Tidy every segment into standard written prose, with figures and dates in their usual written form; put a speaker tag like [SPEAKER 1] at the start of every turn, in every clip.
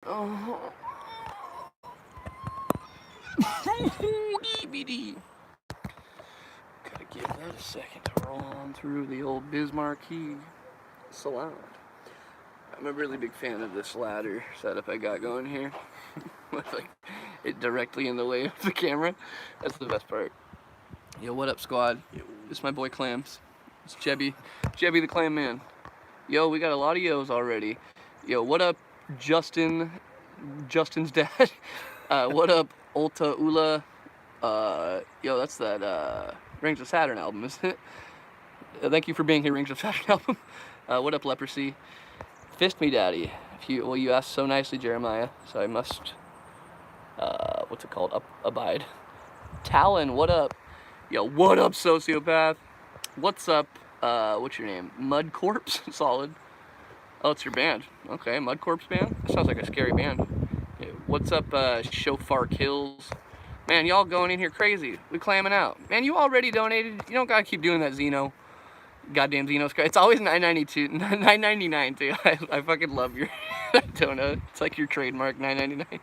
[SPEAKER 1] Oh, DVD. Gotta give that a second to roll on through the old Bismarck salon. I'm a really big fan of this ladder setup I got going here. With like it directly in the way of the camera. That's the best part. Yo, what up, squad? It's my boy Clams. It's Jebby the Clam Man. Yo, we got a lot of yos already. Yo, what up, Justin's dad? What up, Ulta Ula? Yo, that's that Rings of Saturn album, isn't it? Thank you for being here, Rings of Saturn album. What up, Leprosy? Fist me, daddy. You asked so nicely, Jeremiah. So I must, what's it called? Abide. Talon, what up? Yo, what up, sociopath? What's up? What's your name? Mud Corpse? Solid. Oh, it's your band. Okay, Mud Corpse band? That sounds like a scary band. Yeah, what's up, Shofar Kills? Man, y'all going in here crazy. We clamming out. Man, you already donated. You don't gotta keep doing that, Xeno. Goddamn Xeno's crazy. It's always $9.92, $9.99 too. I fucking love your dono. It's like your trademark, $9.99.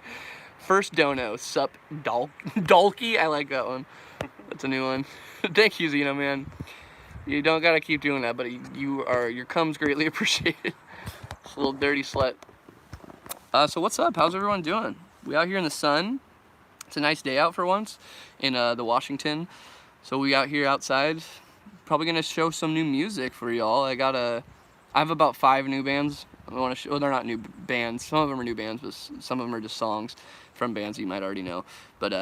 [SPEAKER 1] First dono, sup Dalky. I like that one. That's a new one. Thank you, Xeno, man. You don't gotta keep doing that, but your cum's greatly appreciated. This little dirty slut. So what's up? How's everyone doing? We out here in the sun. It's a nice day out for once in the Washington. So we out here outside. Probably gonna show some new music for y'all. I have about 5 new bands. I want to show. Well, they're not new bands. Some of them are new bands, but some of them are just songs from bands you might already know. But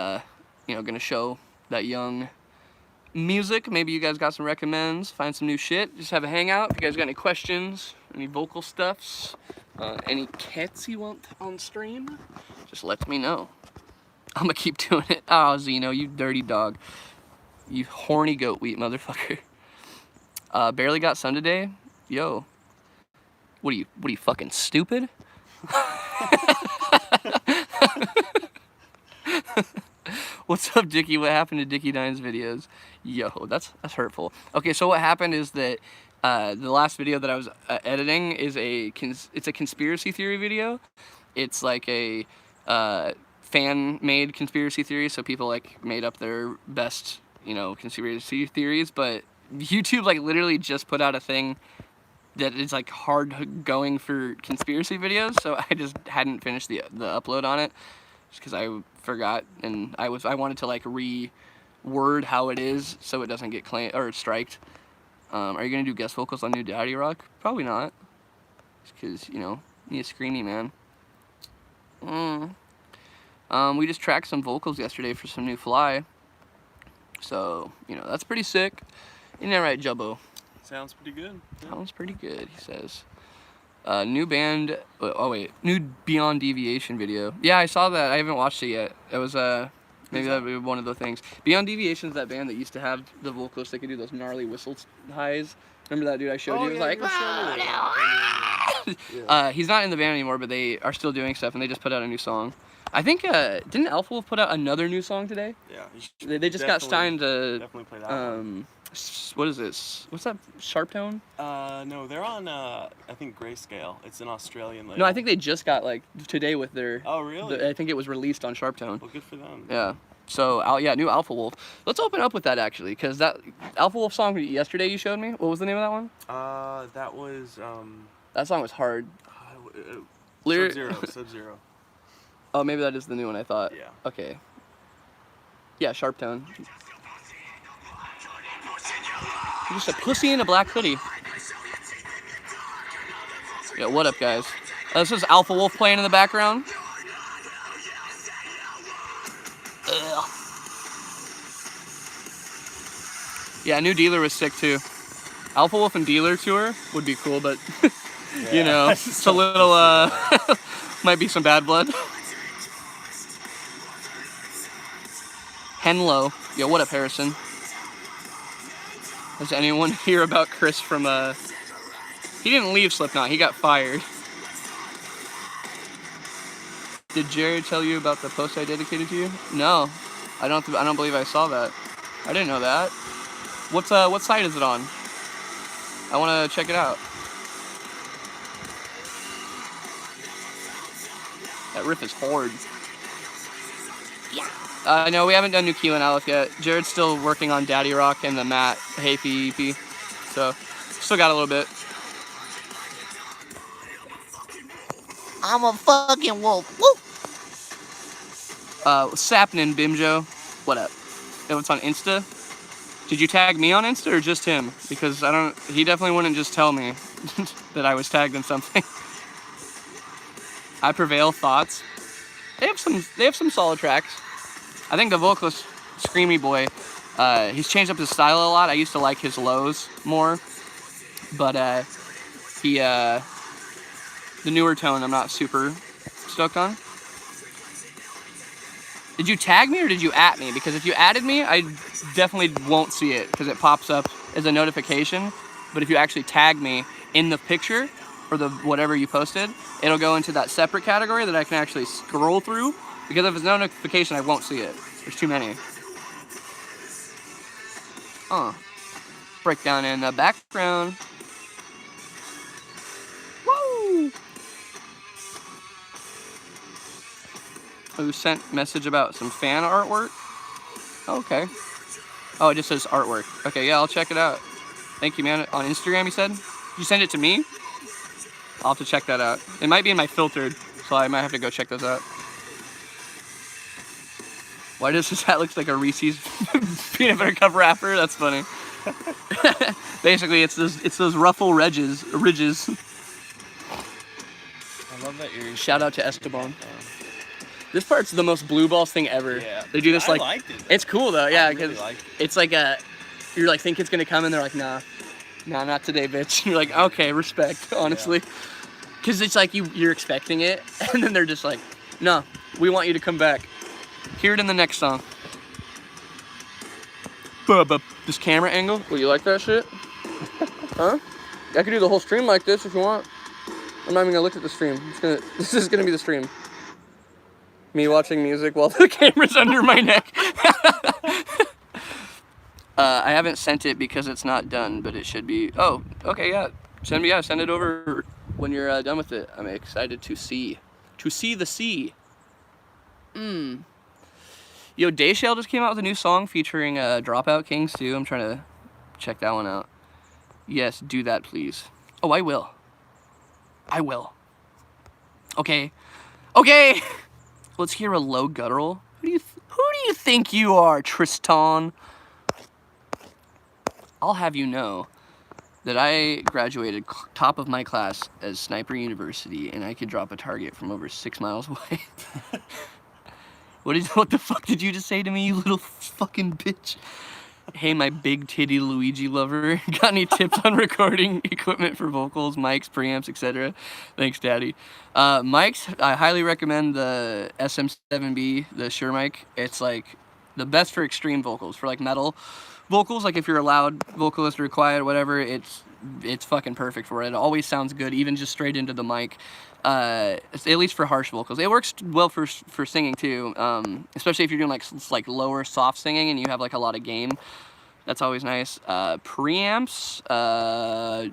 [SPEAKER 1] you know, gonna show that young music. Maybe you guys got some recommends. Find some new shit. Just have a hangout. If you guys got any questions, any vocal stuffs, any cats you want on stream, just let me know. I'm gonna keep doing it. Oh, Xeno, you dirty dog. You horny goat wheat motherfucker. Barely got sun today. Yo. What are you fucking stupid? What's up, Dickie? What happened to Dickie Dine's videos? Yo, that's hurtful. Okay, so what happened is that the last video that I was editing is it's a conspiracy theory video. It's like a fan-made conspiracy theory, so people like made up their best, you know, conspiracy theories. But YouTube like literally just put out a thing that is like hard going for conspiracy videos, so I just hadn't finished the upload on it just because I forgot, and I wanted to like reword how it is so it doesn't get claimed or striked. Are you gonna do guest vocals on New Daddy Rock? Probably not, just because, you know, you need a screamy man. We just tracked some vocals yesterday for some new Fly, so you know that's pretty sick. Isn't that right, Jubbo?
[SPEAKER 2] Sounds pretty good.
[SPEAKER 1] Yeah. Sounds pretty good, he says. New band. Oh wait, new Beyond Deviation video. Yeah, I saw that. I haven't watched it yet. It was maybe that would be one of the things. Beyond Deviation is that band that used to have the vocalists that could do those gnarly whistle highs. Remember that dude I showed you? He was like,
[SPEAKER 2] yeah.
[SPEAKER 1] He's not in the band anymore, but they are still doing stuff, and they just put out a new song. I think didn't Alpha Wolf put out another new song today?
[SPEAKER 2] Yeah.
[SPEAKER 1] They just got signed to
[SPEAKER 2] definitely play that one.
[SPEAKER 1] What is this? What's that? Sharp Tone?
[SPEAKER 2] No, they're on I think Grayscale. It's an Australian label.
[SPEAKER 1] No, I think they just got like today with their.
[SPEAKER 2] Oh really?
[SPEAKER 1] I think it was released on Sharp Tone.
[SPEAKER 2] Well, good for them.
[SPEAKER 1] Yeah. So yeah, new Alpha Wolf. Let's open up with that actually, because that Alpha Wolf song yesterday you showed me. What was the name of that one?
[SPEAKER 2] That was
[SPEAKER 1] That song was hard.
[SPEAKER 2] Sub-Zero.
[SPEAKER 1] Oh, maybe that is the new one I thought.
[SPEAKER 2] Yeah.
[SPEAKER 1] Okay. Yeah, Sharp Tone. You're just a pussy in a black hoodie. Yeah, what up, guys? This is Alpha Wolf playing in the background. Ugh. Yeah, New Dealer was sick too. Alpha Wolf and Dealer tour would be cool, but
[SPEAKER 2] Yeah.
[SPEAKER 1] you know, it's a little might be some bad blood. Henlo. Yo, what up, Harrison? Does anyone hear about Chris from he didn't leave Slipknot, he got fired. Did Jared tell you about the post I dedicated to you? No. I don't believe I saw that. I didn't know that. What site is it on? I want to check it out. That riff is hard. No, we haven't done New Key and Aleph yet. Jared's still working on Daddy Rock and the Matt Hafey EP. So, still got a little bit.
[SPEAKER 3] I'm a fucking wolf. Woo!
[SPEAKER 1] What's happening, Bimjo? What up? Yo, it's on Insta. Did you tag me on Insta or just him? Because he definitely wouldn't just tell me that I was tagged in something. I Prevail Thoughts. They have some solid tracks. I think the vocalist, Screamy Boy, he's changed up his style a lot. I used to like his lows more, but the newer tone I'm not super stoked on. Did you tag me or did you at me? Because if you added me, I definitely won't see it because it pops up as a notification. But if you actually tag me in the picture or the whatever you posted, it'll go into that separate category that I can actually scroll through. Because if it's no notification, I won't see it. There's too many. Breakdown in the background. Woo! Who sent message about some fan artwork? Okay. Oh, it just says artwork. Okay, yeah, I'll check it out. Thank you, man. On Instagram, you said? You send it to me? I'll have to check that out. It might be in my filtered, so I might have to go check those out. Why does this hat look like a Reese's peanut butter cup wrapper? That's funny. Basically, it's those ruffle ridges.
[SPEAKER 2] I love that you're...
[SPEAKER 1] Shout out to Esteban. This part's the most blue balls thing ever.
[SPEAKER 2] Yeah.
[SPEAKER 1] They do this
[SPEAKER 2] I
[SPEAKER 1] like...
[SPEAKER 2] liked it.
[SPEAKER 1] It's cool though, yeah, because
[SPEAKER 2] really
[SPEAKER 1] it's like you're like think it's gonna come and they're like, nah, not today, bitch. You're like, okay, respect, honestly. Because it's like you're expecting it, and then they're just like, no, we want you to come back. Hear it in the next song. This camera angle, will you like that shit? Huh? I could do the whole stream like this if you want. I'm not even gonna look at the stream. This is gonna be the stream. Me watching music while the camera's under my neck. I haven't sent it because it's not done, but it should be. Oh, okay, yeah. Send it over when you're done with it. I'm excited to see the sea. Yo, Dayshell just came out with a new song featuring Dropout Kings too. I'm trying to check that one out. Yes, do that, please. Oh, I will. Okay. Let's hear a low guttural. Who do you think you are, Tristan? I'll have you know that I graduated top of my class as Sniper University, and I could drop a target from over 6 miles away. What the fuck did you just say to me, you little fucking bitch? Hey, my big titty Luigi lover. Got any tips on recording equipment for vocals, mics, preamps, etc.? Thanks, Daddy. Mics, I highly recommend the SM7B, the Shure mic. It's like the best for extreme vocals, for like metal vocals. Like if you're a loud vocalist or quiet, whatever, it's fucking perfect for it. It always sounds good, even just straight into the mic. At least for harsh vocals. It works well for singing too, especially if you're doing like lower soft singing and you have like a lot of gain. That's always nice. Preamps,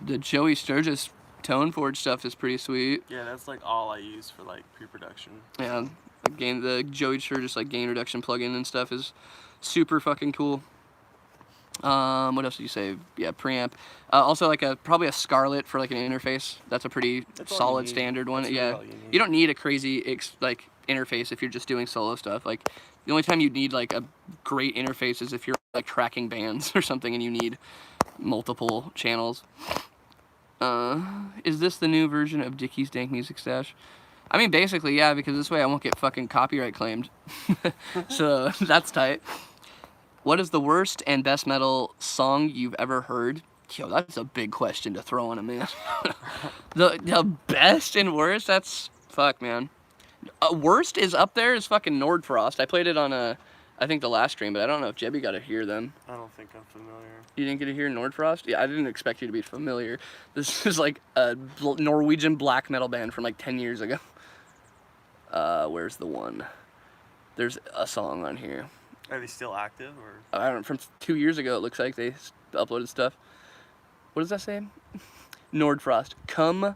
[SPEAKER 1] the Joey Sturgis Tone Forge stuff is pretty sweet.
[SPEAKER 2] Yeah, that's like all I use for like pre-production.
[SPEAKER 1] Yeah, the Joey Sturgis like gain reduction plugin and stuff is super fucking cool. What else did you say? Yeah, preamp. Also like probably a Scarlett for like an interface. That's a pretty solid standard one.
[SPEAKER 2] That's
[SPEAKER 1] yeah,
[SPEAKER 2] really
[SPEAKER 1] you don't need a crazy interface if you're just doing solo stuff. Like the only time you need like a great interface is if you're like tracking bands or something and you need multiple channels. Is this the new version of Dickie's Dank Music Stash? I mean, basically, yeah, because this way I won't get fucking copyright claimed. So that's tight. What is the worst and best metal song you've ever heard? Yo, that's a big question to throw on a man. the best and worst? That's... Fuck, man. Worst is up there is fucking Nordfrost. I played it on I think the last stream, but I don't know if Jebby got to hear them.
[SPEAKER 2] I don't think I'm familiar.
[SPEAKER 1] You didn't get to hear Nordfrost? Yeah, I didn't expect you to be familiar. This is like a Norwegian black metal band from like 10 years ago. Where's the one? There's a song on here.
[SPEAKER 2] Are they still active or?
[SPEAKER 1] I don't know, from 2 years ago it looks like they uploaded stuff. What does that say? Nordfrost. Cum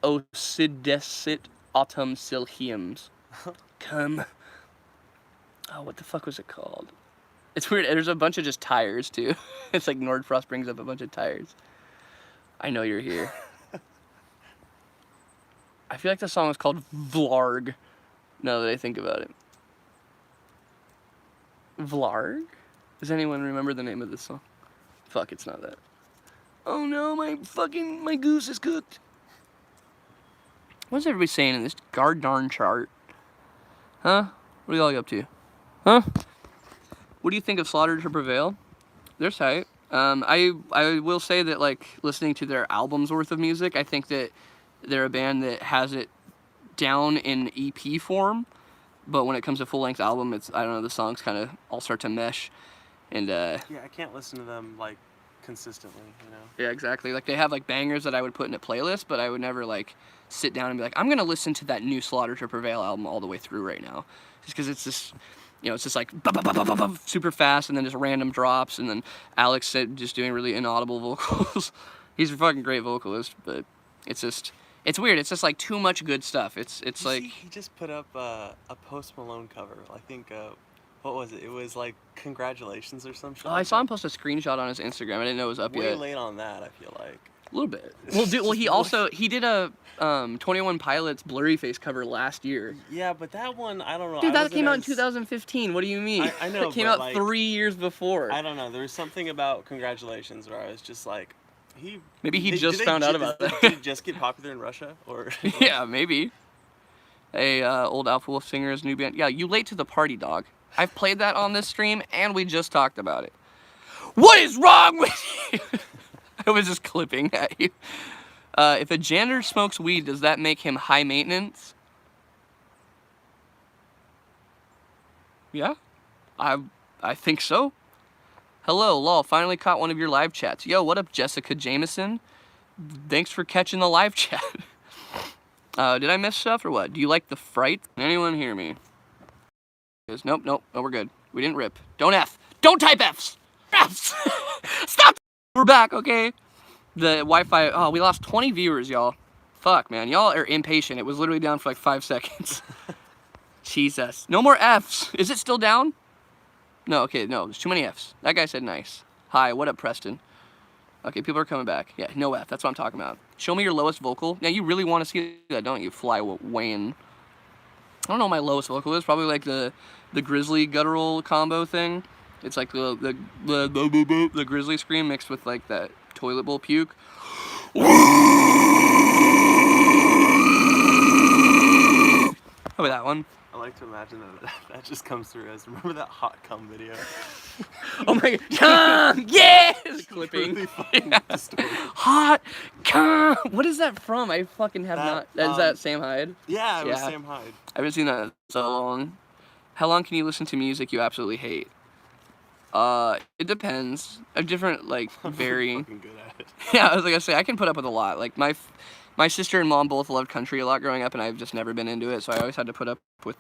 [SPEAKER 1] occidecit autumn silhiums. Come. Oh, what the fuck was it called? It's weird. There's a bunch of just tires too. It's like Nordfrost brings up a bunch of tires. I know you're here. I feel like the song was called Vlarg. Now that I think about it. Vlarg? Does anyone remember the name of this song? Fuck, it's not that. Oh no, my goose is cooked. What's everybody saying in this darn chart? Huh? What are y'all up to? Huh? What do you think of Slaughter to Prevail? They're tight. I will say that, like, listening to their album's worth of music, I think that they're a band that has it down in EP form, but when it comes to full-length album, it's, I don't know, the songs kind of all start to mesh, and
[SPEAKER 2] Yeah, I can't listen to them like consistently, you know.
[SPEAKER 1] yeah, exactly. Like, they have like bangers that I would put in a playlist, but I would never like sit down and be like, I'm gonna listen to that new Slaughter to Prevail album all the way through right now, just because it's just, you know, it's just like super fast and then just random drops, and then Alex said just doing really inaudible vocals. He's a fucking great vocalist, but it's just, it's weird. It's just like too much good stuff. It's like,
[SPEAKER 2] He just put up a Post Malone cover. I think what was it? It was like congratulations or some shit.
[SPEAKER 1] oh, I saw him post a screenshot on his Instagram. I didn't know it was up
[SPEAKER 2] Way
[SPEAKER 1] yet.
[SPEAKER 2] late on that, I feel like.
[SPEAKER 1] A little bit. Well, he did a 21 Pilots Blurry Face cover last year.
[SPEAKER 2] Yeah, but that one, I don't know.
[SPEAKER 1] Dude, that came out in 2015. What do you mean?
[SPEAKER 2] I know,
[SPEAKER 1] It came
[SPEAKER 2] but,
[SPEAKER 1] out
[SPEAKER 2] like,
[SPEAKER 1] 3 years before.
[SPEAKER 2] I don't know. There was something about congratulations where I was just like,
[SPEAKER 1] Maybe he just
[SPEAKER 2] did
[SPEAKER 1] found
[SPEAKER 2] they
[SPEAKER 1] out
[SPEAKER 2] ju-
[SPEAKER 1] about
[SPEAKER 2] did-
[SPEAKER 1] it.
[SPEAKER 2] Did it just get popular in Russia, or?
[SPEAKER 1] Yeah, maybe. Hey, old Alpha Wolf Singer's new band. Yeah, you late to the party, dog. I've played that on this stream, and we just talked about it. What is wrong with you? I was just clipping at you. If a janitor smokes weed, does that make him high maintenance? Yeah, I think so. Hello, lol, finally caught one of your live chats. Yo, what up, Jessica Jameson? Thanks for catching the live chat. Did I miss stuff or what? Do you like the fright? Can anyone hear me? Nope, no, we're good. We didn't rip. Don't F. Don't type Fs! Fs! Stop! We're back, okay? The Wi-Fi, oh, we lost 20 viewers, y'all. Fuck, man, y'all are impatient. It was literally down for like 5 seconds. Jesus. No more Fs. Is it still down? No, okay, no, there's too many Fs. That guy said nice. Hi, what up, Preston? Okay, people are coming back. Yeah, no F, that's what I'm talking about. Show me your lowest vocal. Now, you really want to see that, don't you, Fly Wayne? I don't know what my lowest vocal is. Probably like the grizzly guttural combo thing. It's like the grizzly scream mixed with like that toilet bowl puke. Probably that one.
[SPEAKER 2] I like to imagine that just comes through as, remember that hot cum video?
[SPEAKER 1] Oh my god, yes! Clipping.
[SPEAKER 2] Really fucking distorted.
[SPEAKER 1] Hot cum. What is that from? I fucking have not. Is that Sam Hyde?
[SPEAKER 2] Yeah, it was
[SPEAKER 1] Yeah.
[SPEAKER 2] Sam Hyde.
[SPEAKER 1] I haven't seen that in so long. How long can you listen to music you absolutely hate? It depends. A different, like, varying.
[SPEAKER 2] Fucking good at it.
[SPEAKER 1] Yeah, I was gonna say, I can put up with a lot. Like, my sister and mom both loved country a lot growing up, and I've just never been into it, so I always had to put up with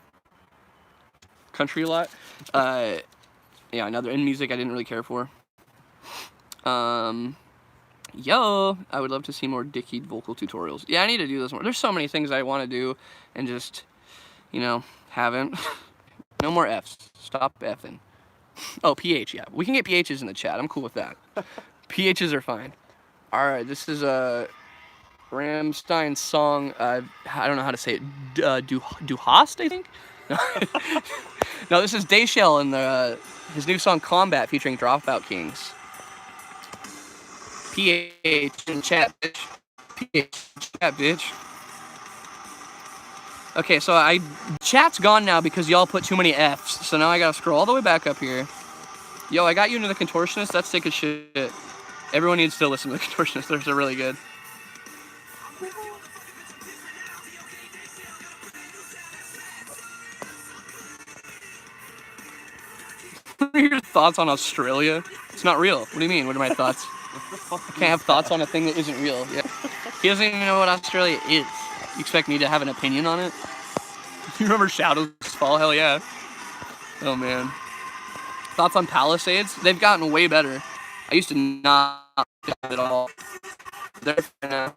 [SPEAKER 1] country a lot. Yeah, in music I didn't really care for. Yo, I would love to see more Dickie vocal tutorials. Yeah, I need to do this more. There's so many things I want to do, and just, you know, haven't. No more Fs. Stop effing. Oh, PH, yeah. We can get PHs in the chat. I'm cool with that. PHs are fine. Alright, this is a Rammstein song. I don't know how to say it. Du Hast, I think? No, no, this is Dayshell and his new song Combat featuring Dropout Kings. PH in chat, bitch. PH in chat, bitch. Okay, so chat's gone now because y'all put too many Fs. So now I gotta scroll all the way back up here. Yo, I got you into the Contortionist. That's sick as shit. Everyone needs to listen to the Contortionist. They're really good. What are your thoughts on Australia? It's not real. What do you mean? What are my thoughts? I can't have thoughts on a thing that isn't real. Yeah. He doesn't even know what Australia is. You expect me to have an opinion on it? You remember Shadows Fall? Hell yeah. Oh man. Thoughts on Palisades? They've gotten way better. I used to not at all. They're fine now.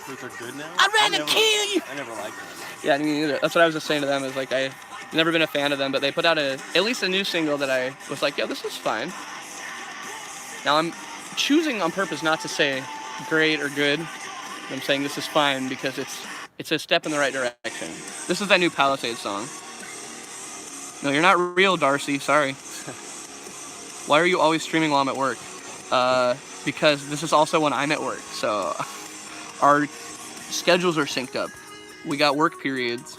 [SPEAKER 2] Those are good now?
[SPEAKER 1] I'd rather kill you!
[SPEAKER 2] I never liked them.
[SPEAKER 1] Yeah, me neither. That's what I was just saying to them. Is like I've never been a fan of them, but they put out at least a new single that I was like, yo, this is fine. Now I'm choosing on purpose not to say great or good. I'm saying this is fine because it's a step in the right direction. This is that new Palisades song. No, you're not real, Darcy. Sorry. Why are you always streaming while I'm at work? Because this is also when I'm at work. So our schedules are synced up. We got work periods.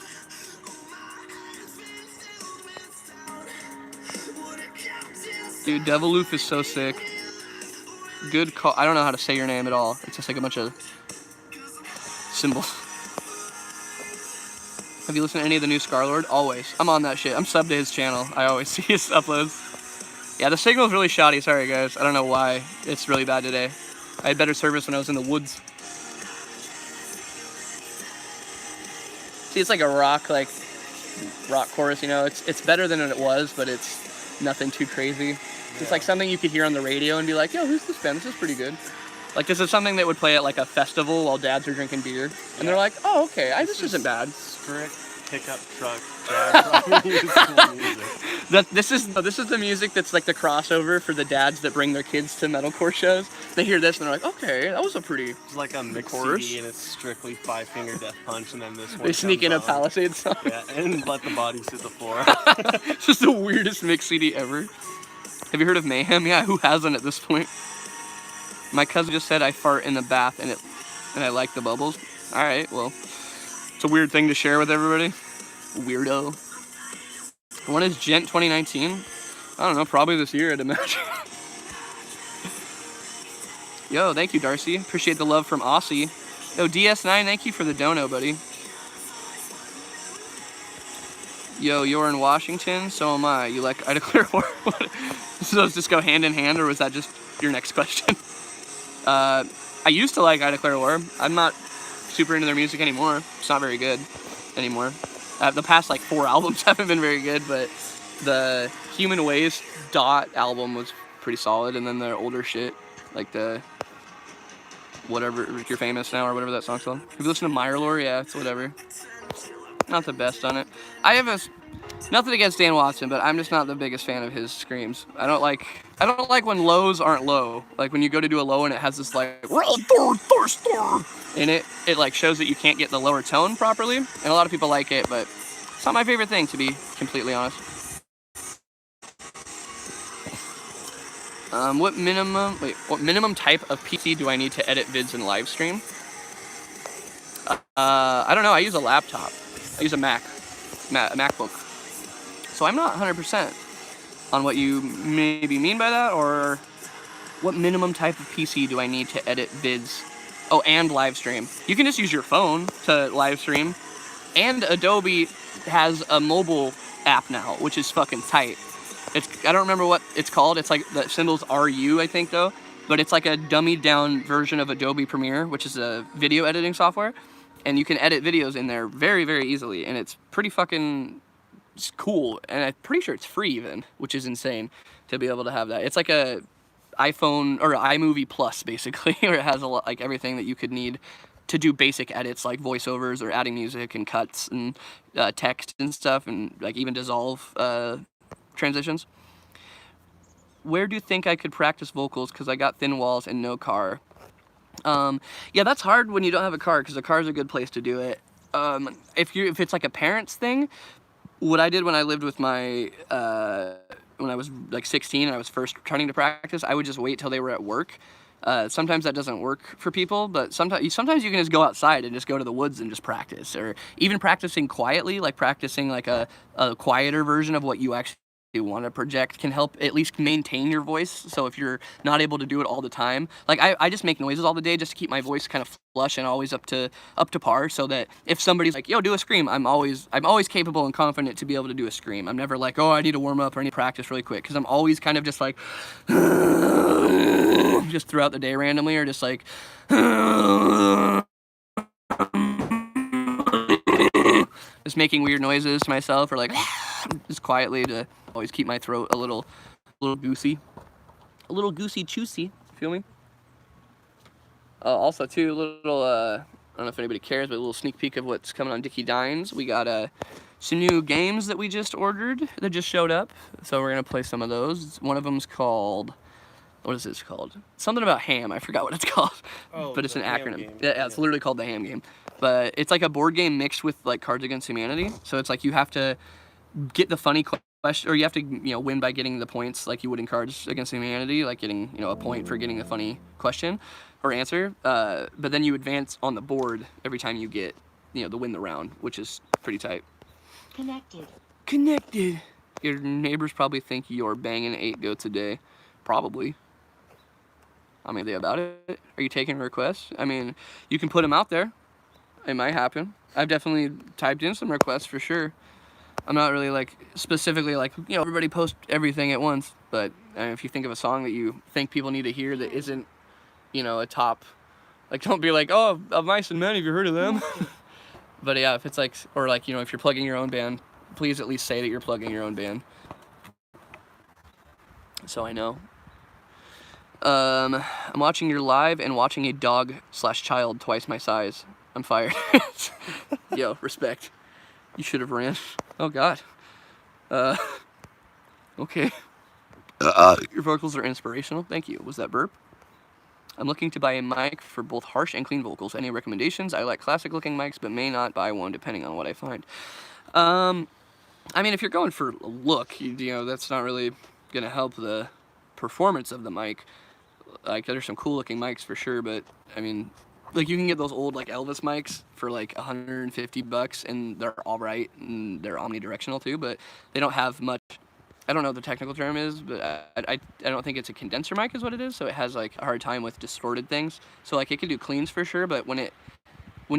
[SPEAKER 1] Dude, Deviloof is so sick. Good call. I don't know how to say your name at all. It's just like a bunch of symbols. Have you listened to any of the new Scarlord? Always. I'm on that shit. I'm subbed to his channel. I always see his uploads. Yeah, the signal's really shoddy. Sorry, guys. I don't know why. It's really bad today. I had better service when I was in the woods. See, it's like a rock chorus, you know? It's better than it was, but it's nothing too crazy. Yeah. It's like something you could hear on the radio and be like, yo, who's this band? This is pretty good. Like, this is something that would play at, like, a festival while dads are drinking beer. And they're like, oh, okay, this isn't bad.
[SPEAKER 2] Strict pickup truck jazz music.
[SPEAKER 1] This is the music that's, like, the crossover for the dads that bring their kids to metalcore shows. They hear this and they're like, okay, that was a pretty...
[SPEAKER 2] It's like a mix CD and it's strictly Five Finger Death Punch, and then this one
[SPEAKER 1] they sneak in a Palisades song.
[SPEAKER 2] Yeah, and let the bodies hit the floor.
[SPEAKER 1] It's just the weirdest mix CD ever. Have you heard of Mayhem? Yeah, who hasn't at this point? My cousin just said I fart in the bath and I like the bubbles. All right, well, it's a weird thing to share with everybody. Weirdo. When is Gent 2019? I don't know, probably this year, I'd imagine. Yo, thank you, Darcy. Appreciate the love from Aussie. Yo, DS9, thank you for the dono, buddy. Yo, you're in Washington, so am I. You like Ida Clear War? So does this go hand in hand, or was that just your next question? I used to like Ida Clear War. I'm not super into their music anymore. It's not very good anymore. The past like 4 albums haven't been very good, but the Human Ways Dot album was pretty solid, and then their older shit, like the whatever, You're Famous Now or whatever that song's called. Have you listened to Myrlore? Yeah, it's whatever. Not the best on it. I have nothing against Dan Watson, but I'm just not the biggest fan of his screams. I don't like when lows aren't low. Like when you go to do a low and it has this like in it like shows that you can't get the lower tone properly. And a lot of people like it, but it's not my favorite thing, to be completely honest. What minimum type of PC do I need to edit vids and live stream? I don't know. I use a laptop. I use a MacBook. So I'm not 100% on what you maybe mean by that, or what minimum type of PC do I need to edit vids? Oh, and live stream. You can just use your phone to live stream, and Adobe has a mobile app now, which is fucking tight. I don't remember what it's called. It's like the symbol's RU, I think, though. But it's like a dummied down version of Adobe Premiere, which is a video editing software. And you can edit videos in there very, very easily. And it's pretty fucking cool. And I'm pretty sure it's free even, which is insane to be able to have that. It's like a iPhone or iMovie Plus, basically, where it has a lot, like everything that you could need to do basic edits like voiceovers or adding music and cuts and text and stuff, and like even dissolve transitions. Where do you think I could practice vocals? Because I got thin walls and no car. Yeah, that's hard when you don't have a car, because a car is a good place to do it. If it's like a parents thing, what I did when I lived with my when I was like 16 and I was first starting to practice, I would just wait till they were at work. Sometimes that doesn't work for people, but sometimes you can just go outside and just go to the woods and just practice, or even practicing quietly, like practicing like a quieter version of what you actually want to project can help at least maintain your voice. So if you're not able to do it all the time, like I just make noises all the day just to keep my voice kind of flush and always up to par, so that if somebody's like, yo, do a scream, I'm always capable and confident to be able to do a scream. I'm never like, oh, I need to warm up or I need to practice really quick, because I'm always kind of just like just throughout the day randomly, or just like just making weird noises to myself, or like just quietly to always keep my throat a little goosey choosy. Feel me? Also too, little don't know if anybody cares, but a little sneak peek of what's coming on Dickie Dines. We got some new games that we just ordered that just showed up, so we're gonna play some of those. One of them's called, what is this called? Something about ham. I forgot what it's called, but it's an acronym. Yeah, it's literally called the Ham Game. But it's like a board game mixed with like Cards Against Humanity. So it's like you have to get the funny question, or you have to win by getting the points like you would in Cards Against Humanity, like getting a point for getting the funny question or answer. But then you advance on the board every time you get to win the round, which is pretty tight. Connected. Your neighbors probably think you're banging 8 goats a day. Probably. I mean, are they about it? Are you taking requests? I mean, you can put them out there. It might happen. I've definitely typed in some requests for sure. I'm not really like specifically like everybody post everything at once, but if you think of a song that you think people need to hear that isn't a top, like, don't be like, oh, of Mice and Men, have you heard of them? But yeah, if it's like, or like if you're plugging your own band, please at least say that you're plugging your own band, so I know. I'm watching your live and watching a dog/child twice my size. I'm fired. Yo, respect. You should have ran. Oh God. Okay. Your vocals are inspirational. Thank you. Was that burp? I'm looking to buy a mic for both harsh and clean vocals. Any recommendations? I like classic looking mics, but may not buy one depending on what I find. I mean, if you're going for look, that's not really gonna help the performance of the mic. Like, there's some cool looking mics for sure, but I mean, like, you can get those old like Elvis mics for like $150, and they're all right, and they're omnidirectional too, but they don't have much. I don't know what the technical term is, but I don't think it's a condenser mic is what it is, so it has like a hard time with distorted things. So like, it can do cleans for sure, but when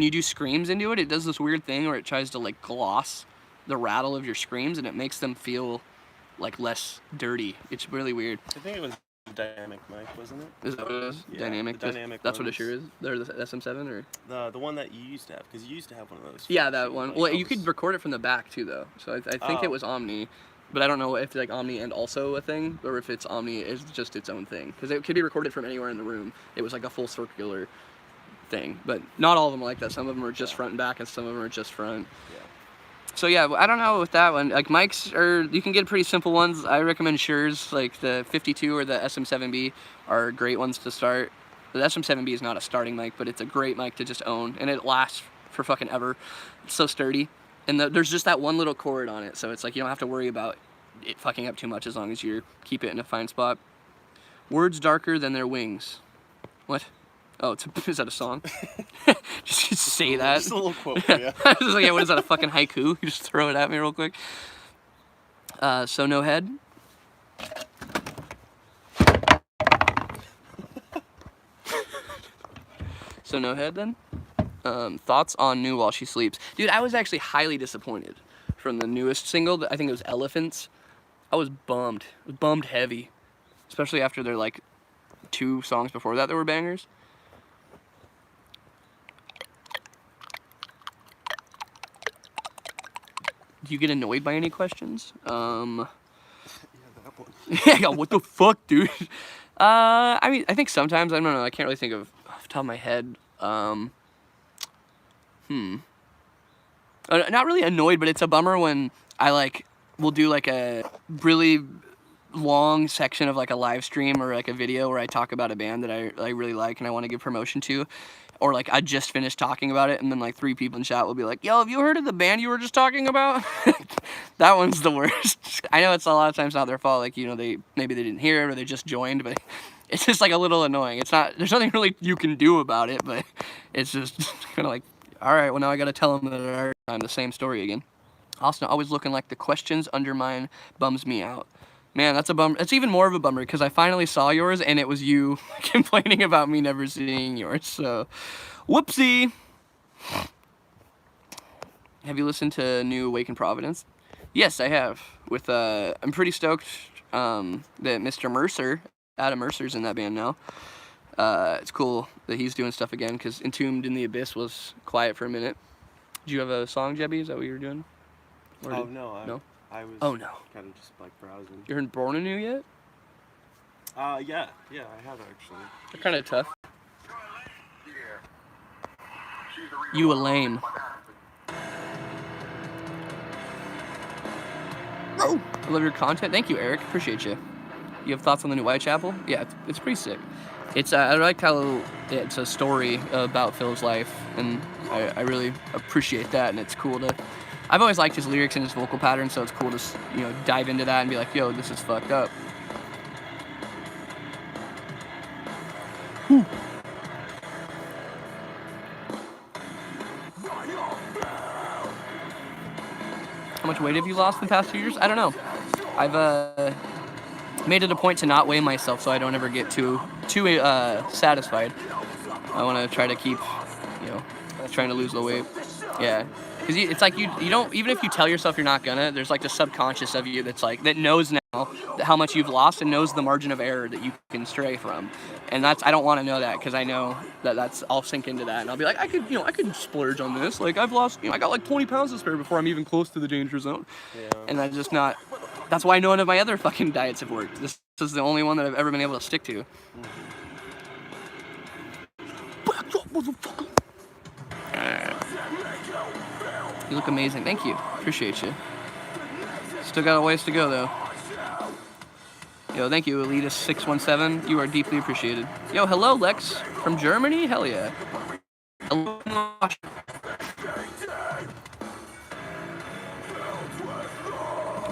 [SPEAKER 1] you do screams into it, it does this weird thing where it tries to like gloss the rattle of your screams, and it makes them feel like less dirty. It's really weird.
[SPEAKER 2] I think it was a dynamic mic, wasn't it?
[SPEAKER 1] Is that what it is?
[SPEAKER 2] Yeah,
[SPEAKER 1] Dynamic?
[SPEAKER 2] the dynamic
[SPEAKER 1] That's what it sure is? They're the SM7 or?
[SPEAKER 2] The one that you used to have, because you used to have one of those.
[SPEAKER 1] Yeah, that one.
[SPEAKER 2] Like,
[SPEAKER 1] Well, you could record it from the back too, though. So I think it was Omni, but I don't know if like Omni and also a thing, or if it's Omni is just its own thing. Because it could be recorded from anywhere in the room. It was like a full circular thing, but not all of them are like that. Some of them are just front and back, and some of them are just front.
[SPEAKER 2] Yeah.
[SPEAKER 1] So yeah, I don't know with that one. Like, mics you can get pretty simple ones. I recommend Shure's, like the 52 or the SM7B are great ones to start. The SM7B is not a starting mic, but it's a great mic to just own, and it lasts for fucking ever. It's so sturdy, and there's just that one little cord on it, so it's like you don't have to worry about it fucking up too much as long as you keep it in a fine spot. Words darker than their wings. What? Oh, is that a song? just say that.
[SPEAKER 2] Just a little quote for you.
[SPEAKER 1] I was like, yeah, what is that, a fucking haiku? You just throw it at me real quick. So no head. So no head then? Thoughts on New While She Sleeps. Dude, I was actually highly disappointed from the newest single. I think it was Elephants. I was bummed. I was bummed heavy. Especially after their like 2 songs before that were bangers. Do you get annoyed by any questions?
[SPEAKER 2] Yeah, that one.
[SPEAKER 1] Yeah, what the fuck, dude? I mean, I think sometimes, I don't know, I can't really think of off the top of my head. Not really annoyed, but it's a bummer when I will do like a really long section of like a live stream or like a video where I talk about a band that I really like and I want to give promotion to. Or like I just finished talking about it and then like 3 people in chat will be like, yo, have you heard of the band you were just talking about? That one's the worst. I know it's a lot of times not their fault, like, maybe they didn't hear it or they just joined, but it's just like a little annoying. There's nothing really you can do about it, but it's just kind of like, all right, well now I gotta tell them that I'm the same story again. Austin always looking like the questions under mine bums me out. Man, that's a bummer. It's even more of a bummer because I finally saw yours and it was you complaining about me never seeing yours. So, whoopsie. Have you listened to new Awaken Providence? Yes, I have. I'm pretty stoked that Mr. Mercer, Adam Mercer's in that band now. It's cool that he's doing stuff again because Entombed in the Abyss was quiet for a minute. Did you have a song, Jebby? Is that what you were doing?
[SPEAKER 2] No. I was
[SPEAKER 1] Oh, no.
[SPEAKER 2] kind of just like browsing.
[SPEAKER 1] You heard Born Anew yet?
[SPEAKER 2] Yeah, I have actually.
[SPEAKER 1] They're kind of tough.
[SPEAKER 4] She's
[SPEAKER 1] You a lame.
[SPEAKER 3] Oh,
[SPEAKER 1] I love your content. Thank you, Eric. Appreciate you. You have thoughts on the new Whitechapel? Yeah, it's pretty sick. It's I like how it's a story about Phil's life, and I really appreciate that. And it's cool to. I've always liked his lyrics and his vocal pattern, so it's cool to dive into that and be like, yo, this is fucked up. Whew. How much weight have you lost in the past 2 years? I don't know. I've made it a point to not weigh myself, so I don't ever get too satisfied. I want to try to keep, trying to lose the weight. Yeah, because it's like you don't, even if you tell yourself you're not gonna, there's like the subconscious of you that's like that knows now how much you've lost and knows the margin of error that you can stray from, and I don't want to know that, because I know that's I'll sink into that and I'll be like, I could splurge on this, like I've lost, I got like 20 pounds to spare before I'm even close to the danger zone.
[SPEAKER 2] Yeah.
[SPEAKER 1] And that's just not. That's why none of my other fucking diets have worked. This is the only one that I've ever been able to stick to. Back up, motherfucker. You look amazing. Thank you. Appreciate you. Still got a ways to go, though. Yo, thank you, Elitas617. You are deeply appreciated. Yo, hello, Lex from Germany? Hell yeah. Hello.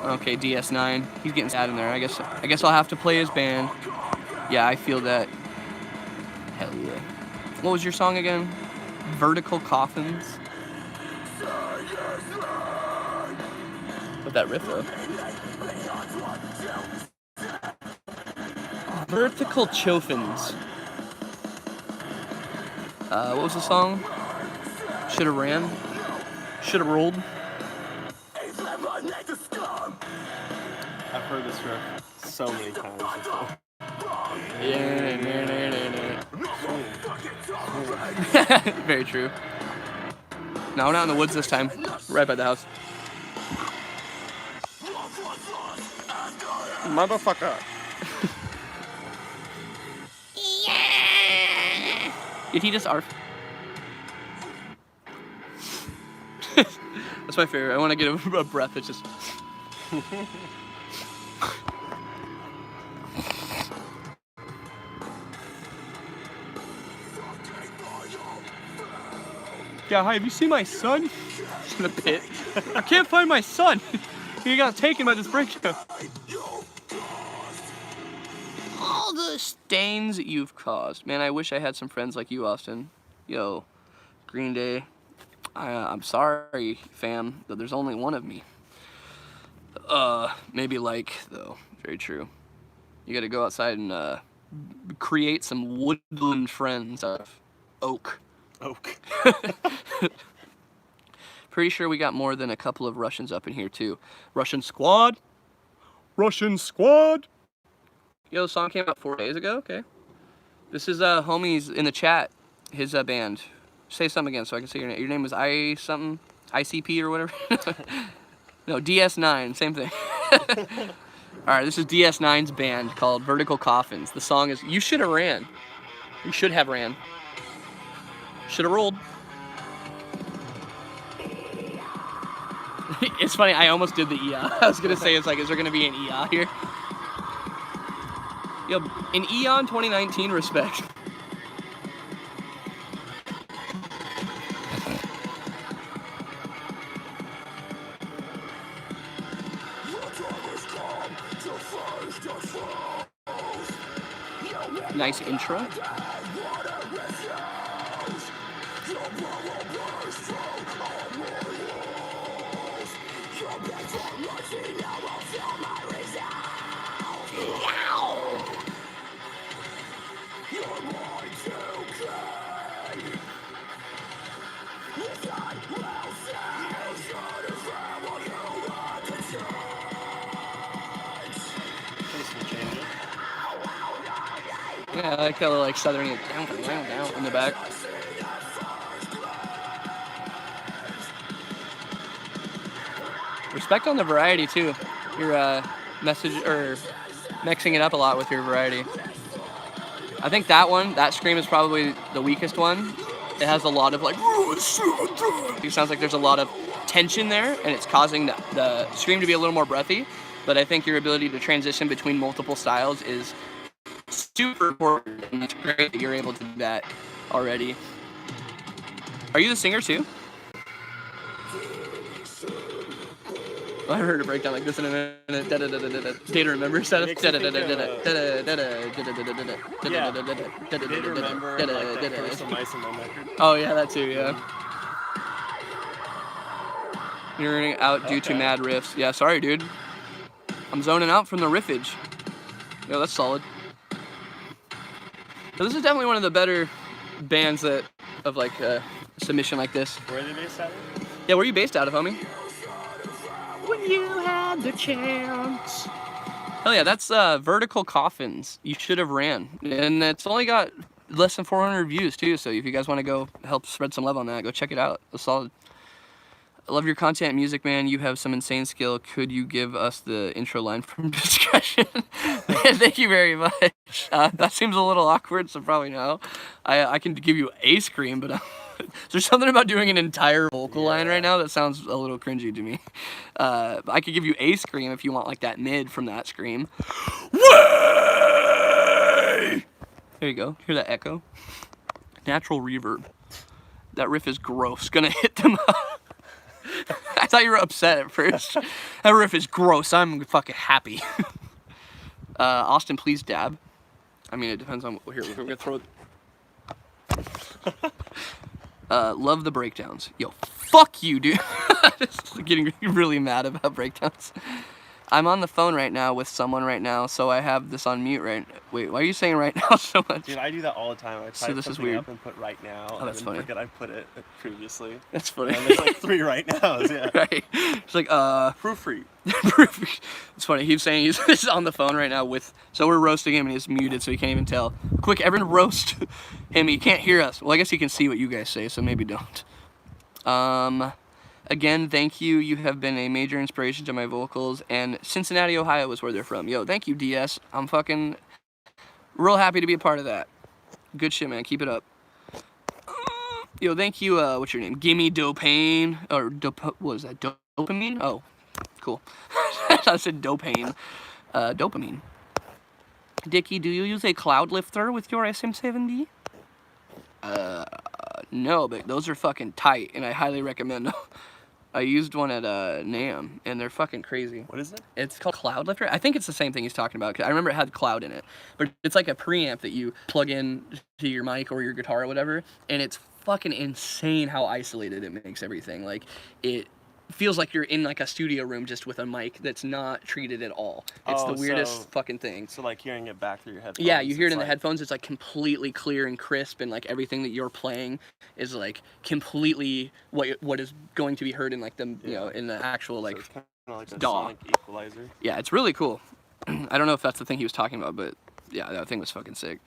[SPEAKER 1] Okay, DS9. He's getting sad in there. I guess I'll have to play his band. Yeah, I feel that. Hell yeah. What was your song again? Vertical Coffins. With that riff though. Vertical Chofins. What was the song? Shoulda ran. Shoulda rolled.
[SPEAKER 2] I've heard this riff so many times before.
[SPEAKER 1] Very true. No, we're not in the woods this time. Right by the house.
[SPEAKER 2] Motherfucker.
[SPEAKER 1] Did he just arf? That's my favorite. I want to get a breath that's just. Yeah, hi, have you seen my son? In the pit. I can't find my son. He got taken by this breakdown. All the stains that you've caused. Man, I wish I had some friends like you, Austin. Yo, Green Day. I'm sorry, fam, that there's only one of me. Maybe like, though. Very true. You gotta go outside and create some woodland friends out of oak.
[SPEAKER 2] Oak.
[SPEAKER 1] Pretty sure we got more than a couple of Russians up in here too. Russian squad. Russian squad. Yo, the song came out 4 days ago. Okay. This is homies in the chat. His band. Say something again so I can say your name. Your name was I something, ICP or whatever. No, DS9. Same thing. All right, this is DS9's band called Vertical Coffins. The song is "You Should Have Ran." You should have ran. Should have rolled. It's funny, I almost did the EA. I was gonna say, it's like, is there gonna be an EA here? Yo, in Eon 2019, respect. Nice intro. Yeah, I like that little southern down in the back. Respect on the variety too. Your message or mixing it up a lot with your variety. I think that scream is probably the weakest one, it has a lot of like, it sounds like there's a lot of tension there, and it's causing the scream to be a little more breathy. But I think your ability to transition between multiple styles is super important, and it's great that you're able to do that already. Are you the singer too? I haven't heard a breakdown like this in a minute. Day to remember set up.
[SPEAKER 2] Did remember like that first of Mice and Men record?
[SPEAKER 1] Oh yeah, that too. Yeah. You're running out due to mad riffs. Yeah, sorry, dude. I'm zoning out from the riffage. Yo, that's solid. So this is definitely one of the better bands that of like a submission like this.
[SPEAKER 2] Where are they based out of?
[SPEAKER 1] Yeah, where are you based out of, homie? When you had the chance. Hell yeah, that's Vertical Coffins. You should have ran, and it's only got less than 400 views too. So if you guys want to go help spread some love on that, go check it out. It's solid. I love your content and music, man. You have some insane skill. Could you give us the intro line from Discretion? Thank you very much. That seems a little awkward, so probably no. I can give you a scream, but there's something about doing an entire vocal line right now that sounds a little cringy to me. I could give you a scream if you want like that mid from that scream. Way! There you go. Hear that echo? Natural reverb. That riff is gross. Gonna hit them up. I thought you were upset at first. That riff is gross. I'm fucking happy. Austin, please dab. I mean, it depends on... Here, we're gonna throw... Love the breakdowns. Yo, fuck you, dude. Just getting really mad about breakdowns. I'm on the phone right now with someone right now, so I have this on mute right... Wait, why are you saying right now so much?
[SPEAKER 2] Dude, I do that all the time. I type something up and put right now.
[SPEAKER 1] Oh, that's funny.
[SPEAKER 2] Forget I put it previously.
[SPEAKER 1] That's funny.
[SPEAKER 2] And there's like 3 right nows, yeah.
[SPEAKER 1] Right. It's like,
[SPEAKER 2] Proofread.
[SPEAKER 1] It's funny. He's saying he's on the phone right now with... So we're roasting him and he's muted so he can't even tell. Quick, everyone roast him. He can't hear us. Well, I guess he can see what you guys say, so maybe don't. Again, thank you. You have been a major inspiration to my vocals, and Cincinnati, Ohio is where they're from. Yo, thank you, DS. I'm fucking real happy to be a part of that. Good shit, man. Keep it up. Yo, thank you. What's your name? Gimme Dopane, or what was that? Dopamine? Oh, cool. I said Dopane. Dopamine. Dickie, do you use a cloud lifter with your SM7B? No, but those are fucking tight, and I highly recommend them. I used one at NAMM, and they're fucking crazy.
[SPEAKER 2] What is it?
[SPEAKER 1] It's called Cloud Lifter. I think it's the same thing he's talking about, 'cause I remember it had cloud in it. But it's like a preamp that you plug in to your mic or your guitar or whatever, and it's fucking insane how isolated it makes everything. Like, it feels like you're in like a studio room just with a mic that's not treated at all. It's the weirdest fucking thing.
[SPEAKER 2] So like hearing it back through your headphones.
[SPEAKER 1] Yeah, you hear it in the headphones. It's like completely clear and crisp, and like everything that you're playing is like completely what is going to be heard in like the you know in the actual like,
[SPEAKER 2] so it's kind of like a
[SPEAKER 1] DAW.
[SPEAKER 2] sonic equalizer.
[SPEAKER 1] Yeah, it's really cool. I don't know if that's the thing he was talking about, but yeah, that thing was fucking sick.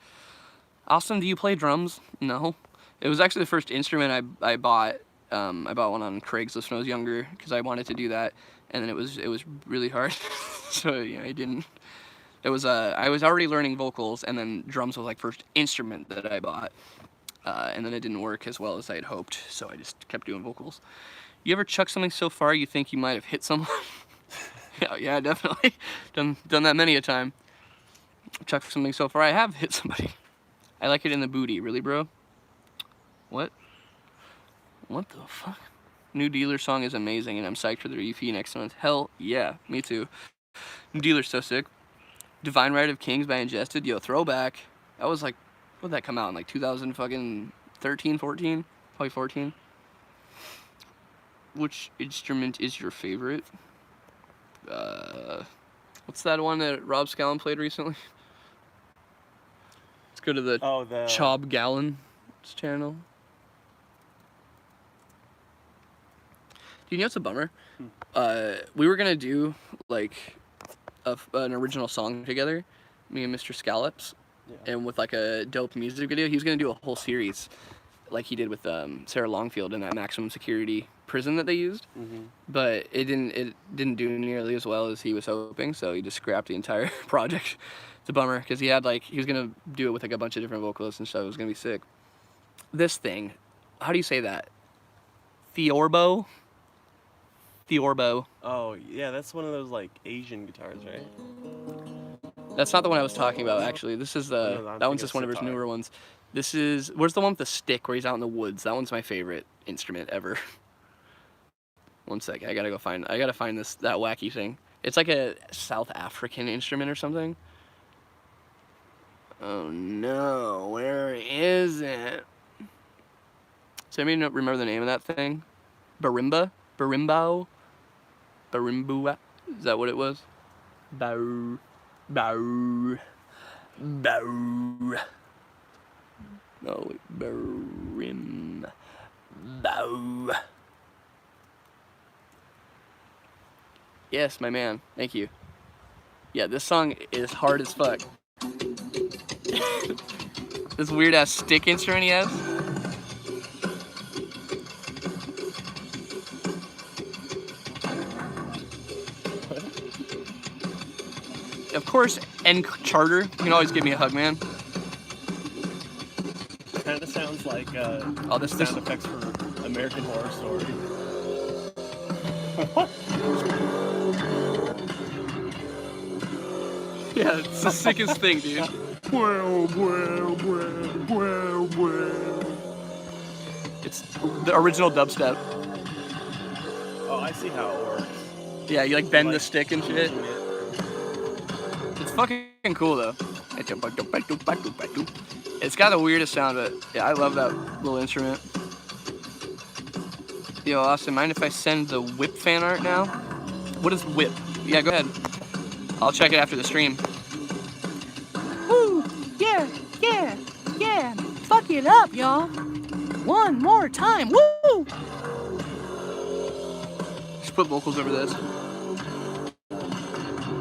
[SPEAKER 1] Austin, do you play drums? No. It was actually the first instrument I bought. I bought one on Craigslist when I was younger because I wanted to do that, and then it was really hard. So yeah, I didn't. It was I was already learning vocals, and then drums was like first instrument that I bought, and then it didn't work as well as I had hoped. So I just kept doing vocals. You ever chuck something so far you think you might have hit someone? yeah, definitely. Done that many a time. Chuck something so far I have hit somebody. I like it in the booty, really, bro. What? What the fuck? New Dealer song is amazing, and I'm psyched for their EP next month. Hell yeah, me too. New Dealer's so sick. Divine Right of Kings by Ingested. Yo, throwback. That was like, when did that come out? In like 2013, 14? Probably 14. Which instrument is your favorite? What's that one that Rob Scallon played recently? Let's go to the Chob Gallon channel. You know what's a bummer? We were gonna do like an original song together, me and Mr. Scallops, and with like a dope music video. He was gonna do a whole series, like he did with Sarah Longfield in that maximum security prison that they used. But it didn't do nearly as well as he was hoping, so he just scrapped the entire project. It's a bummer because he was gonna do it with like a bunch of different vocalists and stuff. It was gonna be sick. This thing, how do you say that? Theorbo? Theorbo.
[SPEAKER 2] Oh, yeah, that's one of those, like, Asian guitars, right?
[SPEAKER 1] That's not the one I was talking about, actually. This is
[SPEAKER 2] No, I'm
[SPEAKER 1] that one's
[SPEAKER 2] thinking
[SPEAKER 1] just one of his
[SPEAKER 2] sitar.
[SPEAKER 1] newer ones. This is, where's the one with the stick where he's out in the woods? That one's my favorite instrument ever. One sec, I gotta find this, that wacky thing. It's like a South African instrument or something. Oh no, where is it? Does anybody remember the name of that thing? Barimba? Barimbao? Barimbua? Is that what it was? Bow. Bow. Bow. No, wait. Barim. Bow. Yes, my man. Thank you. Yeah, this song is hard as fuck. This weird ass stick instrument he has. Of course, N Charter. You can always give me a hug, man.
[SPEAKER 2] Kind of sounds like
[SPEAKER 1] this
[SPEAKER 2] sound effects for American Horror Story.
[SPEAKER 1] Yeah, it's the sickest thing, dude. It's the original dubstep.
[SPEAKER 2] Oh, I see how it works.
[SPEAKER 1] Yeah, you like bend the
[SPEAKER 2] Like,
[SPEAKER 1] stick and shit.
[SPEAKER 2] using it.
[SPEAKER 1] It's fucking cool though. It's got the weirdest sound, but yeah, I love that little instrument. Yo, Austin, mind if I send the whip fan art now? What is whip? Yeah, go ahead. I'll check it after the stream. Woo! Yeah, yeah, yeah. Fuck it up, y'all. One more time. Woo! Just put vocals over this.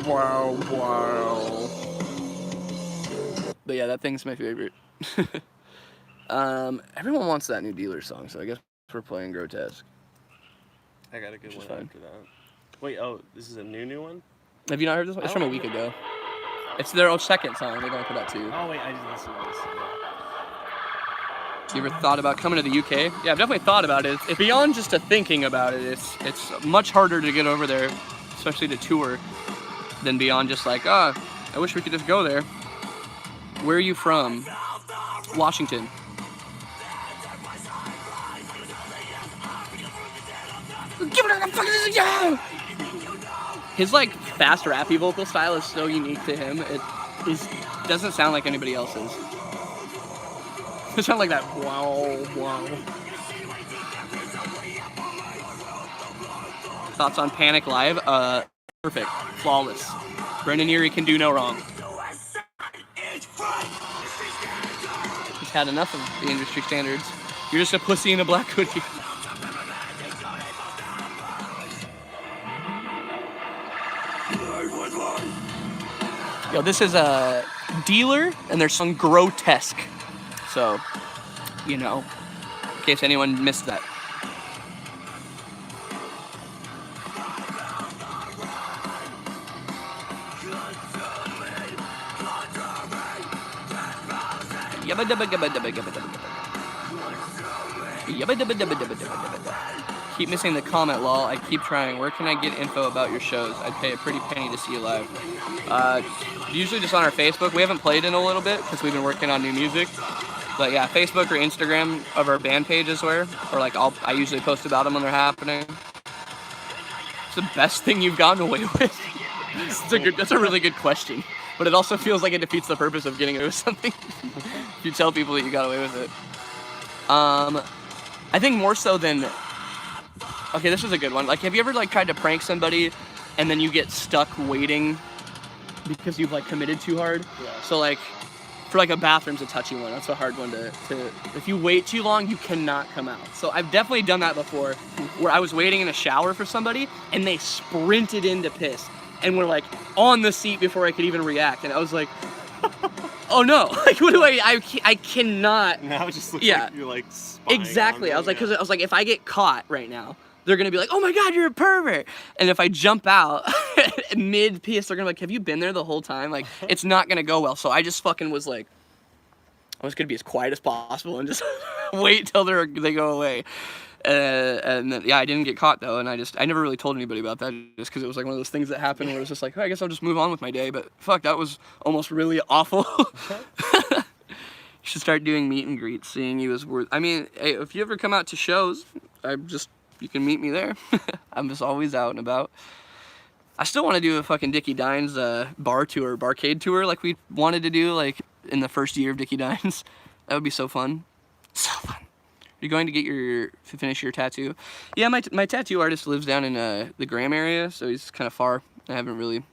[SPEAKER 1] Wow, wow. But yeah, that thing's my favorite. Everyone wants that new Dealer song, so I guess we're playing Grotesque.
[SPEAKER 2] I got a good one
[SPEAKER 1] fine.
[SPEAKER 2] after that. Wait, oh, this is a new one?
[SPEAKER 1] Have you not heard this one? It's from a week ago. It's their second song. They've only put out 2.
[SPEAKER 2] Oh, wait, I just listened to this.
[SPEAKER 1] You ever thought about coming to the UK? Yeah, I've definitely thought about it. It's beyond just a thinking about it. It's much harder to get over there, especially to tour, than beyond just like, I wish we could just go there. Where are you from? Washington. Give it a fucking yeah! His like fast rappy vocal style is so unique to him. It doesn't sound like anybody else's. It sounds like that wow wow. Thoughts on Panic Live? Perfect, flawless. Brendan Urie can do no wrong. He's had enough of the industry standards. You're just a pussy in a black hoodie. Yo, this is a Dealer, and their song Grotesque. So, you know, in case anyone missed that. Keep missing the comment, lol. I keep trying. Where can I get info about your shows? I'd pay a pretty penny to see you live. Usually just on our Facebook. We haven't played in a little bit because we've been working on new music. But yeah, Facebook or Instagram of our band pages or like I usually post about them when they're happening. It's the best thing you've gotten away with. That's a really good question. But it also feels like it defeats the purpose of getting away with something. If you tell people that you got away with it. I think more so than... Okay, this is a good one. Like, have you ever like tried to prank somebody and then you get stuck waiting because you've like committed too hard? Yeah. So like, for like a bathroom's a touchy one. That's a hard one to if you wait too long, you cannot come out. So I've definitely done that before, where I was waiting in a shower for somebody and they sprinted in to piss and were like on the seat before I could even react. And I was like, oh no, like what do I cannot.
[SPEAKER 2] Now it just looks
[SPEAKER 1] Yeah.
[SPEAKER 2] like you're like spying
[SPEAKER 1] Exactly.
[SPEAKER 2] on
[SPEAKER 1] I was like,
[SPEAKER 2] them,
[SPEAKER 1] because I was like, if I get caught right now, they're gonna be like, oh my god, you're a pervert. And if I jump out mid piss, they're gonna be like, have you been there the whole time? Like, it's not gonna go well. So I just fucking was like, I'm just gonna be as quiet as possible and just wait till they go away. And then, yeah, I didn't get caught though, and I never really told anybody about that just because it was like one of those things that happened where it was just like, oh, I guess I'll just move on with my day. But fuck, that was almost really awful. You should start doing meet and greets. Seeing you is worth. I mean, hey, if you ever come out to shows, you can meet me there. I'm just always out and about. I still want to do a fucking Dickie Dines barcade tour like we wanted to do like in the first year of Dickie Dines. That would be so fun. So fun. You're going to finish your tattoo? Yeah, my tattoo artist lives down in the Graham area, so he's kind of far. I haven't really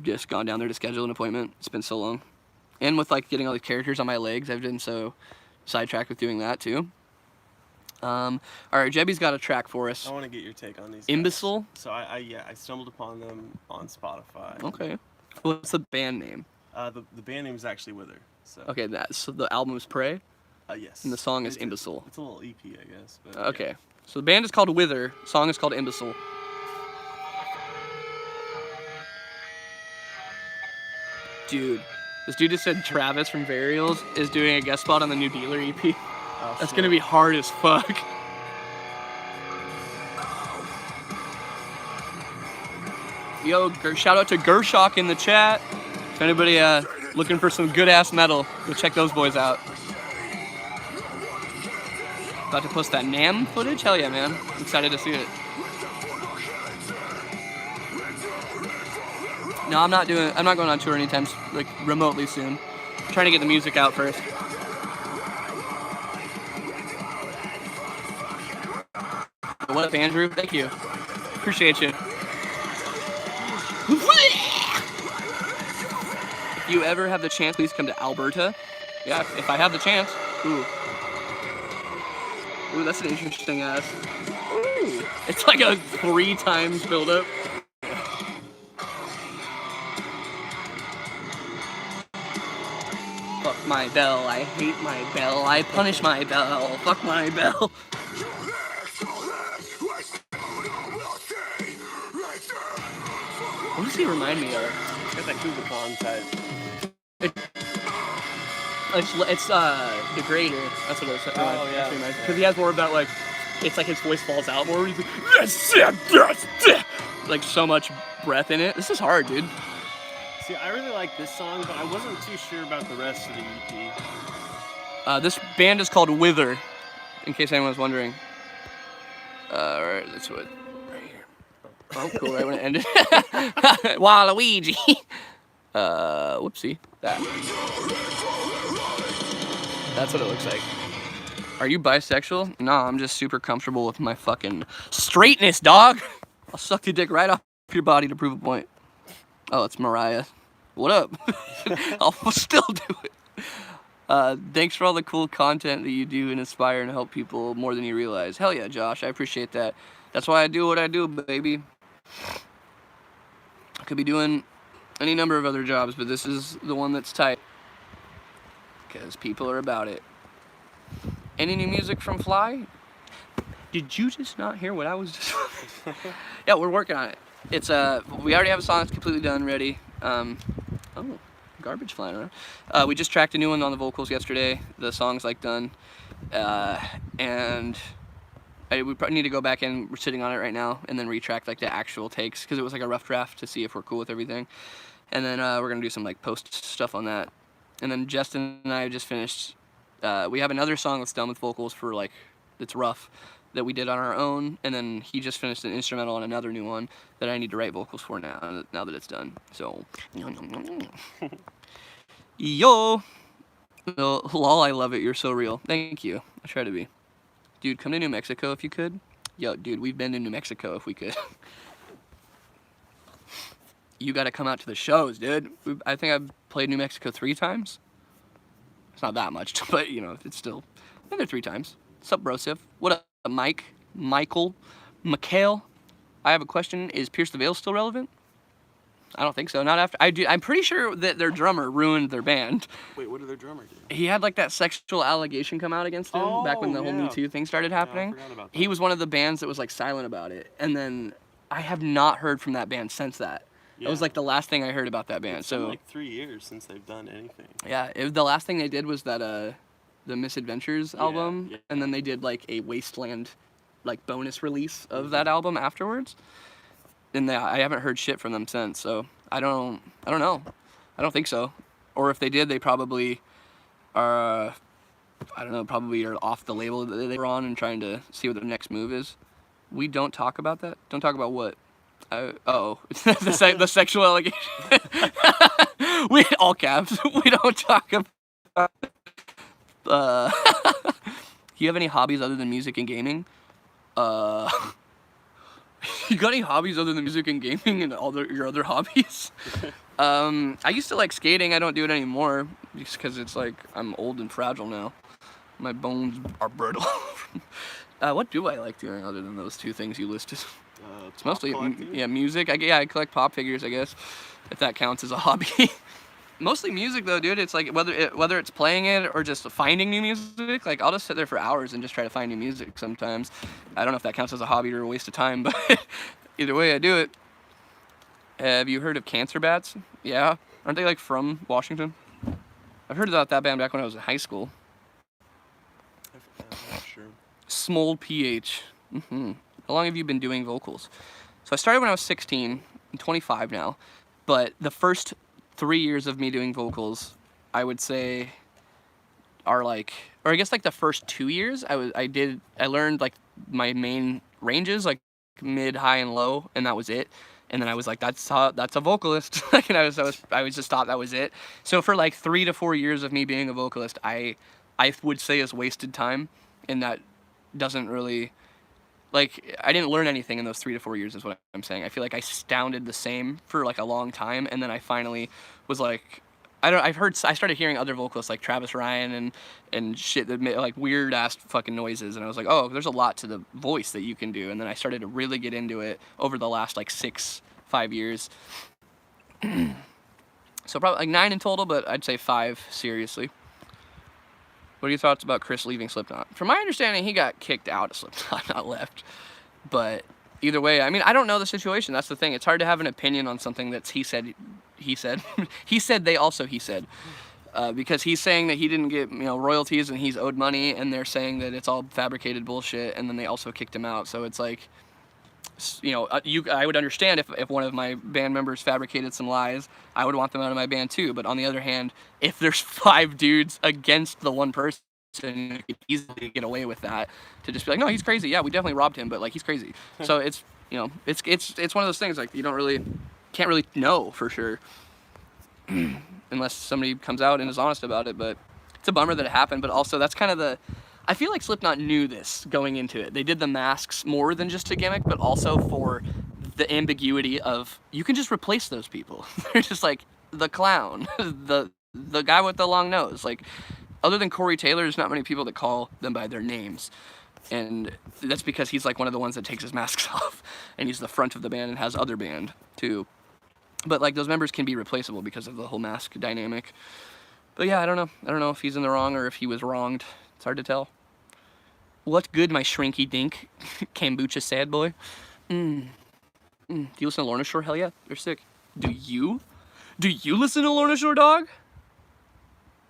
[SPEAKER 1] just gone down there to schedule an appointment. It's been so long. And with like getting all the characters on my legs, I've been so sidetracked with doing that too. All right, Jebby's got a track for us.
[SPEAKER 2] I want to get your take on these.
[SPEAKER 1] Imbecile?
[SPEAKER 2] Guys. So I stumbled upon them on Spotify.
[SPEAKER 1] Okay. What's the band name?
[SPEAKER 2] The band name is actually Wither. So.
[SPEAKER 1] Okay, so the album is Prey?
[SPEAKER 2] Yes.
[SPEAKER 1] And the song is Imbecile.
[SPEAKER 2] It's a little EP, I guess. But,
[SPEAKER 1] okay.
[SPEAKER 2] Yeah.
[SPEAKER 1] So the band is called Wither. The song is called Imbecile. Dude, this dude just said Travis from Varials is doing a guest spot on the new Dealer EP.
[SPEAKER 2] Oh,
[SPEAKER 1] That's gonna be hard as fuck. Yo, shout out to Gershok in the chat. If anybody looking for some good ass metal, go check those boys out. About to post that NAMM footage? Hell yeah, man. I'm excited to see it. No, I'm not going on tour anytime, like, remotely soon. I'm trying to get the music out first. What up, Andrew? Thank you. Appreciate you. If you ever have the chance, please come to Alberta. Yeah, if I have the chance. Ooh. Ooh, that's an interesting ass. Ooh. It's like a 3 times buildup. Fuck my bell, I hate my bell, I punish my bell, fuck my bell. What does he remind me of?
[SPEAKER 2] It's got that Kubla Khan type.
[SPEAKER 1] It's Degrader. That's what it was.
[SPEAKER 2] Oh, yeah.
[SPEAKER 1] Because he has more about like, it's like his voice falls out more. He's like, like so much breath in it. This is hard, dude.
[SPEAKER 2] See, I really like this song, but I wasn't too sure about the rest of the EP.
[SPEAKER 1] This band is called Wither, in case anyone's wondering. Alright, that's what. Right here. Oh, cool, right when it ended. Waluigi! Whoopsie. That's what it looks like. Are you bisexual? No, I'm just super comfortable with my fucking straightness, dog! I'll suck your dick right off your body to prove a point. Oh, it's Mariah. What up? I'll still do it. Thanks for all the cool content that you do and inspire and help people more than you realize. Hell yeah, Josh. I appreciate that. That's why I do what I do, baby. I could be doing any number of other jobs, but this is the one that's tight. Because people are about it. Any new music from Fly? Did you just not hear what I was just... Yeah, we're working on it. It's we already have a song that's completely done, ready. Oh, garbage flying around. We just tracked a new one on the vocals yesterday. The song's like done, and we probably need to go back in. We're sitting on it right now, and then retrack like the actual takes because it was like a rough draft to see if we're cool with everything. And then we're gonna do some like post stuff on that. And then Justin and I just finished. We have another song that's done with vocals for like it's rough. That we did on our own, and then he just finished an instrumental on another new one that I need to write vocals for now that it's done. So, yo, lol, I love it. You're so real. Thank you. I try to be. Dude, come to New Mexico if you could. Yo, dude, we've been to New Mexico if we could. You got to come out to the shows, dude. I think I've played New Mexico 3 times. It's not that much, but you know, it's still. I've been there 3 times. What's up, Brosif? What up? Michael, Mikhail. I have a question. Is Pierce the Veil still relevant? I don't think so. Not after. I'm pretty sure that their drummer ruined their band.
[SPEAKER 2] Wait, what did their drummer do?
[SPEAKER 1] He had like that sexual allegation come out against him back when the whole Me Too thing started happening.
[SPEAKER 2] Yeah, I forgot about that.
[SPEAKER 1] He was one of the bands that was like silent about it. And then I have not heard from that band since that. That was like the last thing I heard about that band.
[SPEAKER 2] It's
[SPEAKER 1] So
[SPEAKER 2] been like 3 years since they've done anything.
[SPEAKER 1] yeah, the last thing they did was that the Misadventures album,
[SPEAKER 2] yeah.
[SPEAKER 1] and then they did like a Wasteland like bonus release of that album afterwards. And I haven't heard shit from them since. So I don't know. I don't think so. Or if they did, they probably are. I don't know. Probably are off the label that they were on and trying to see what their next move is. We don't talk about that. Don't talk about what. The sexual allegation. We all caps. We don't talk about. You have any hobbies other than music and gaming? You got any hobbies other than music and gaming and all your other hobbies? I used to like skating. I don't do it anymore just because it's like I'm old and fragile now. My bones are brittle. What do I like doing other than those two things you listed? It's mostly music. I collect pop figures, I guess, if that counts as a hobby. Mostly music though, dude. It's like whether it's playing it or just finding new music. Like I'll just sit there for hours and just try to find new music sometimes. I don't know if that counts as a hobby or a waste of time, but either way, I do it. Have you heard of Cancer Bats? Yeah, aren't they like from Washington? I've heard about that band back when I was in high school.
[SPEAKER 2] I'm not sure.
[SPEAKER 1] Smold PH. How long have you been doing vocals? So I started when I was 16. I'm 25 now, but the first 3 years of me doing vocals, I would say, are like, or I guess like the first 2 years, I learned like my main ranges, like mid, high, and low, and that was it. And then I was like, that's a vocalist. And I was just thought that was it. So for like 3 to 4 years of me being a vocalist, I would say is wasted time, and that doesn't really. Like, I didn't learn anything in those 3 to 4 years is what I'm saying. I feel like I sounded the same for, like, a long time, and then I finally was like, I started hearing other vocalists like Travis Ryan and shit that made, like, weird-ass fucking noises, and I was like, oh, there's a lot to the voice that you can do, and then I started to really get into it over the last, like, 5 years. So probably, like, 9 in total, but I'd say 5 seriously. What are your thoughts about Chris leaving Slipknot? From my understanding, he got kicked out of Slipknot, not left. But either way, I mean, I don't know the situation. That's the thing. It's hard to have an opinion on something that's he said. He said, they also he said. Because he's saying that he didn't get, royalties and he's owed money, and they're saying that it's all fabricated bullshit, and then they also kicked him out. So it's like, I would understand if one of my band members fabricated some lies. I would want them out of my band too. But on the other hand, if there's 5 dudes against the one person, you could easily get away with that. To just be like, no, he's crazy. Yeah, we definitely robbed him, but like he's crazy. So it's it's one of those things like you can't really know for sure unless somebody comes out and is honest about it. But it's a bummer that it happened. But also that's kind of I feel like Slipknot knew this going into it. They did the masks more than just a gimmick, but also for the ambiguity of you can just replace those people. They're just like the clown, the guy with the long nose. Like, other than Corey Taylor, there's not many people that call them by their names. And that's because he's like one of the ones that takes his masks off. And he's the front of the band and has other band too. But like those members can be replaceable because of the whole mask dynamic. But yeah, I don't know. I don't know if he's in the wrong or if he was wronged. It's hard to tell. What's good, my shrinky dink? Kombucha sad boy. Do you listen to Lorna Shore? Hell yeah, they're sick. Do you? Do you listen to Lorna Shore, dog?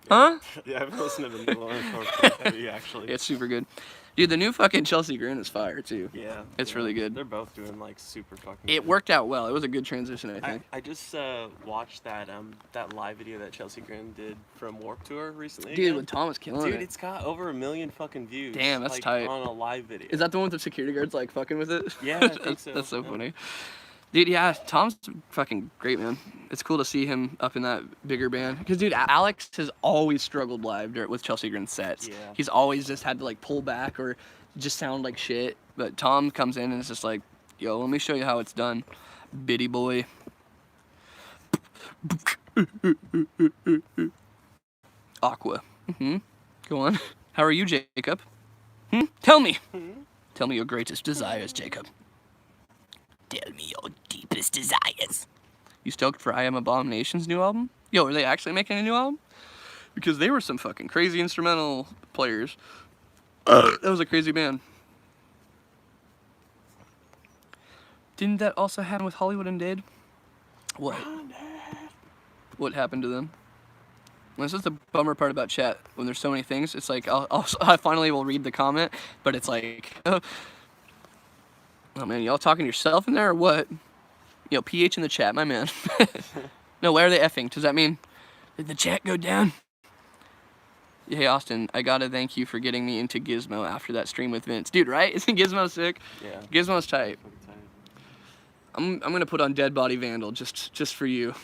[SPEAKER 1] Huh?
[SPEAKER 2] Yeah, I've listened to the Lorna Shore pretty heavy, actually.
[SPEAKER 1] It's super good. Dude, the new fucking Chelsea Grin is fire, too.
[SPEAKER 2] Yeah.
[SPEAKER 1] It's really good.
[SPEAKER 2] They're both doing, like, super fucking
[SPEAKER 1] It
[SPEAKER 2] good.
[SPEAKER 1] worked out well. It was a good transition, I think.
[SPEAKER 2] I just watched that live video that Chelsea Grin did from Warped Tour recently.
[SPEAKER 1] Dude,
[SPEAKER 2] again.
[SPEAKER 1] with Thomas killing
[SPEAKER 2] Dude,
[SPEAKER 1] it.
[SPEAKER 2] it's got over 1 million fucking views.
[SPEAKER 1] Damn, that's tight.
[SPEAKER 2] On a live video.
[SPEAKER 1] Is that the one with the security guards, like, fucking with it?
[SPEAKER 2] Yeah, I think so.
[SPEAKER 1] That's so funny. Dude, yeah, Tom's fucking great, man. It's cool to see him up in that bigger band. Because, dude, Alex has always struggled live with Chelsea Grin sets.
[SPEAKER 2] Yeah.
[SPEAKER 1] He's always just had to, like, pull back or just sound like shit. But Tom comes in and it's just like, yo, let me show you how it's done, bitty boy. Aqua. Go on. How are you, Jacob? Tell me. Tell me your greatest desires, Jacob. Tell me your deepest desires. You stoked for I Am Abomination's new album? Yo, are they actually making a new album? Because they were some fucking crazy instrumental players. That was a crazy band. Didn't that also happen with Hollywood Undead? What? What happened to them? Well, this is the bummer part about chat. When there's so many things, it's like I finally will read the comment, but it's like, oh man, y'all talking to yourself in there or what? Yo, PH in the chat, my man. No, why are they effing? Does that mean did the chat go down? Hey Austin, I gotta thank you for getting me into Gizmo after that stream with Vince, dude. Right? Isn't Gizmo sick?
[SPEAKER 2] Yeah.
[SPEAKER 1] Gizmo's tight. I'm gonna put on Dead Body Vandal just for you.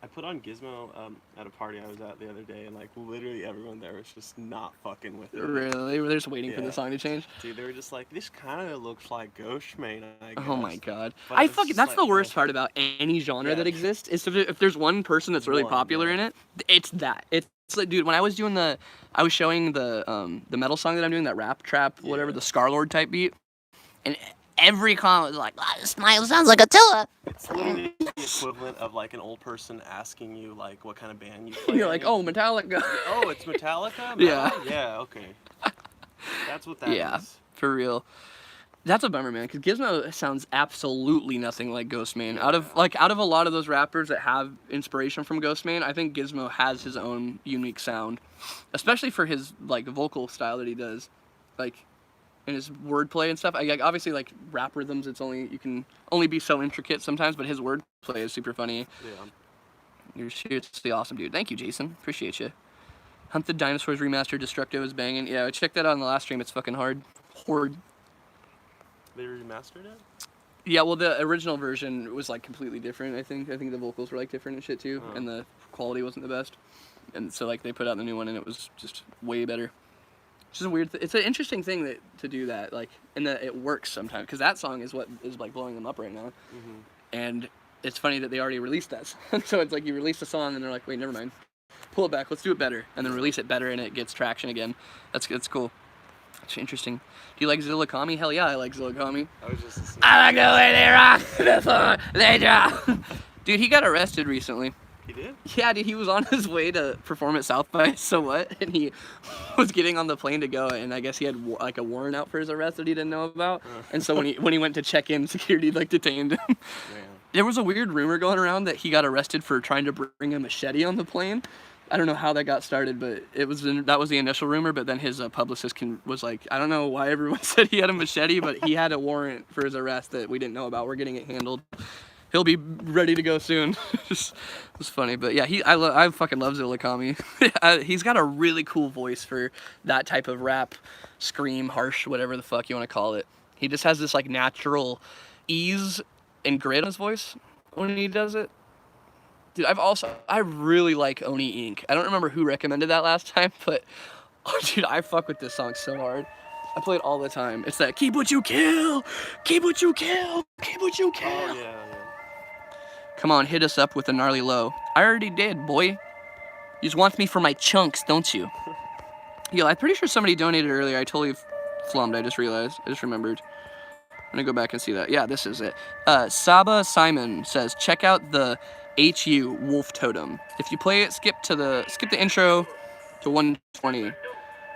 [SPEAKER 2] I put on Gizmo at a party I was at the other day, and like literally everyone there was just not fucking with it.
[SPEAKER 1] Really? They were just waiting for the song to change?
[SPEAKER 2] Dude, they were just like, this kind of looks like Ghostmane, I guess.
[SPEAKER 1] Oh my god.
[SPEAKER 2] But
[SPEAKER 1] That's
[SPEAKER 2] like,
[SPEAKER 1] the worst part about any genre that exists, is if there's one person that's really popular in it, it's that. It's like, dude, when I was showing the metal song that I'm doing, that rap trap, whatever, the Scarlord type beat, and every comment was like,
[SPEAKER 3] This smile sounds like Attila.
[SPEAKER 2] It's literally the equivalent of like an old person asking you like what kind of band you play.
[SPEAKER 1] You're like, oh, Metallica.
[SPEAKER 2] Oh, it's Metallica?
[SPEAKER 1] Yeah.
[SPEAKER 2] Yeah, okay. That's what that is.
[SPEAKER 1] Yeah, for real. That's a bummer, man, because Gizmo sounds absolutely nothing like Ghostmane. Out of a lot of those rappers that have inspiration from Ghostmane, I think Gizmo has his own unique sound, especially for his like vocal style that he does, like, and his wordplay and stuff. Obviously, like rap rhythms, you can only be so intricate sometimes, but his wordplay is super funny.
[SPEAKER 2] Yeah.
[SPEAKER 1] You're seriously awesome, dude. Thank you, Jason. Appreciate you. Hunt the Dinosaurs Remastered Destructo is banging. Yeah, I checked that out on the last stream. It's fucking hard. Horde.
[SPEAKER 2] They remastered it?
[SPEAKER 1] Yeah, well, the original version was like completely different. I think the vocals were like different and shit too, and the quality wasn't the best. And so like they put out the new one, and it was just way better. It's just a weird. It's an interesting thing to do that, like, and that it works sometimes, because that song is what is like blowing them up right now.
[SPEAKER 2] Mm-hmm. And
[SPEAKER 1] it's funny that they already released that song. So it's like you release a song, and they're like, wait, never mind, pull it back, let's do it better, and then release it better, and it gets traction again. That's cool. It's interesting. Do you like Zillakami? Hell yeah, I like Zillakami.
[SPEAKER 2] I was just listening.
[SPEAKER 1] I like the way they rock before they drop. Dude, he got arrested recently.
[SPEAKER 2] He did?
[SPEAKER 1] Yeah, dude, he was on his way to perform at South by So What, and he was getting on the plane to go, and I guess he had like a warrant out for his arrest that he didn't know about. And so when he went to check in, security like detained him. Man. There was a weird rumor going around that he got arrested for trying to bring a machete on the plane. I don't know how that got started, but that was the initial rumor. But then his publicist was like, I don't know why everyone said he had a machete, but he had a warrant for his arrest that we didn't know about. We're getting it handled. He'll be ready to go soon. It was funny, but yeah, I fucking love Zillakami. He's got a really cool voice for that type of rap, scream, harsh, whatever the fuck you want to call it. He just has this like natural ease and grit on his voice when he does it. Dude, I really like Oni Inc. I don't remember who recommended that last time, but oh, dude, I fuck with this song so hard. I play it all the time. It's that keep what you kill, keep what you kill, keep what you kill.
[SPEAKER 2] Oh, yeah.
[SPEAKER 1] Come on, hit us up with a gnarly low. I already did, boy. You just want me for my chunks, don't you? Yo, I'm pretty sure somebody donated earlier. I totally flummed. I just realized. I just remembered. I'm gonna go back and see that. Yeah, this is it. Saba Simon says, check out the HU Wolf Totem. If you play it, skip the intro to 120.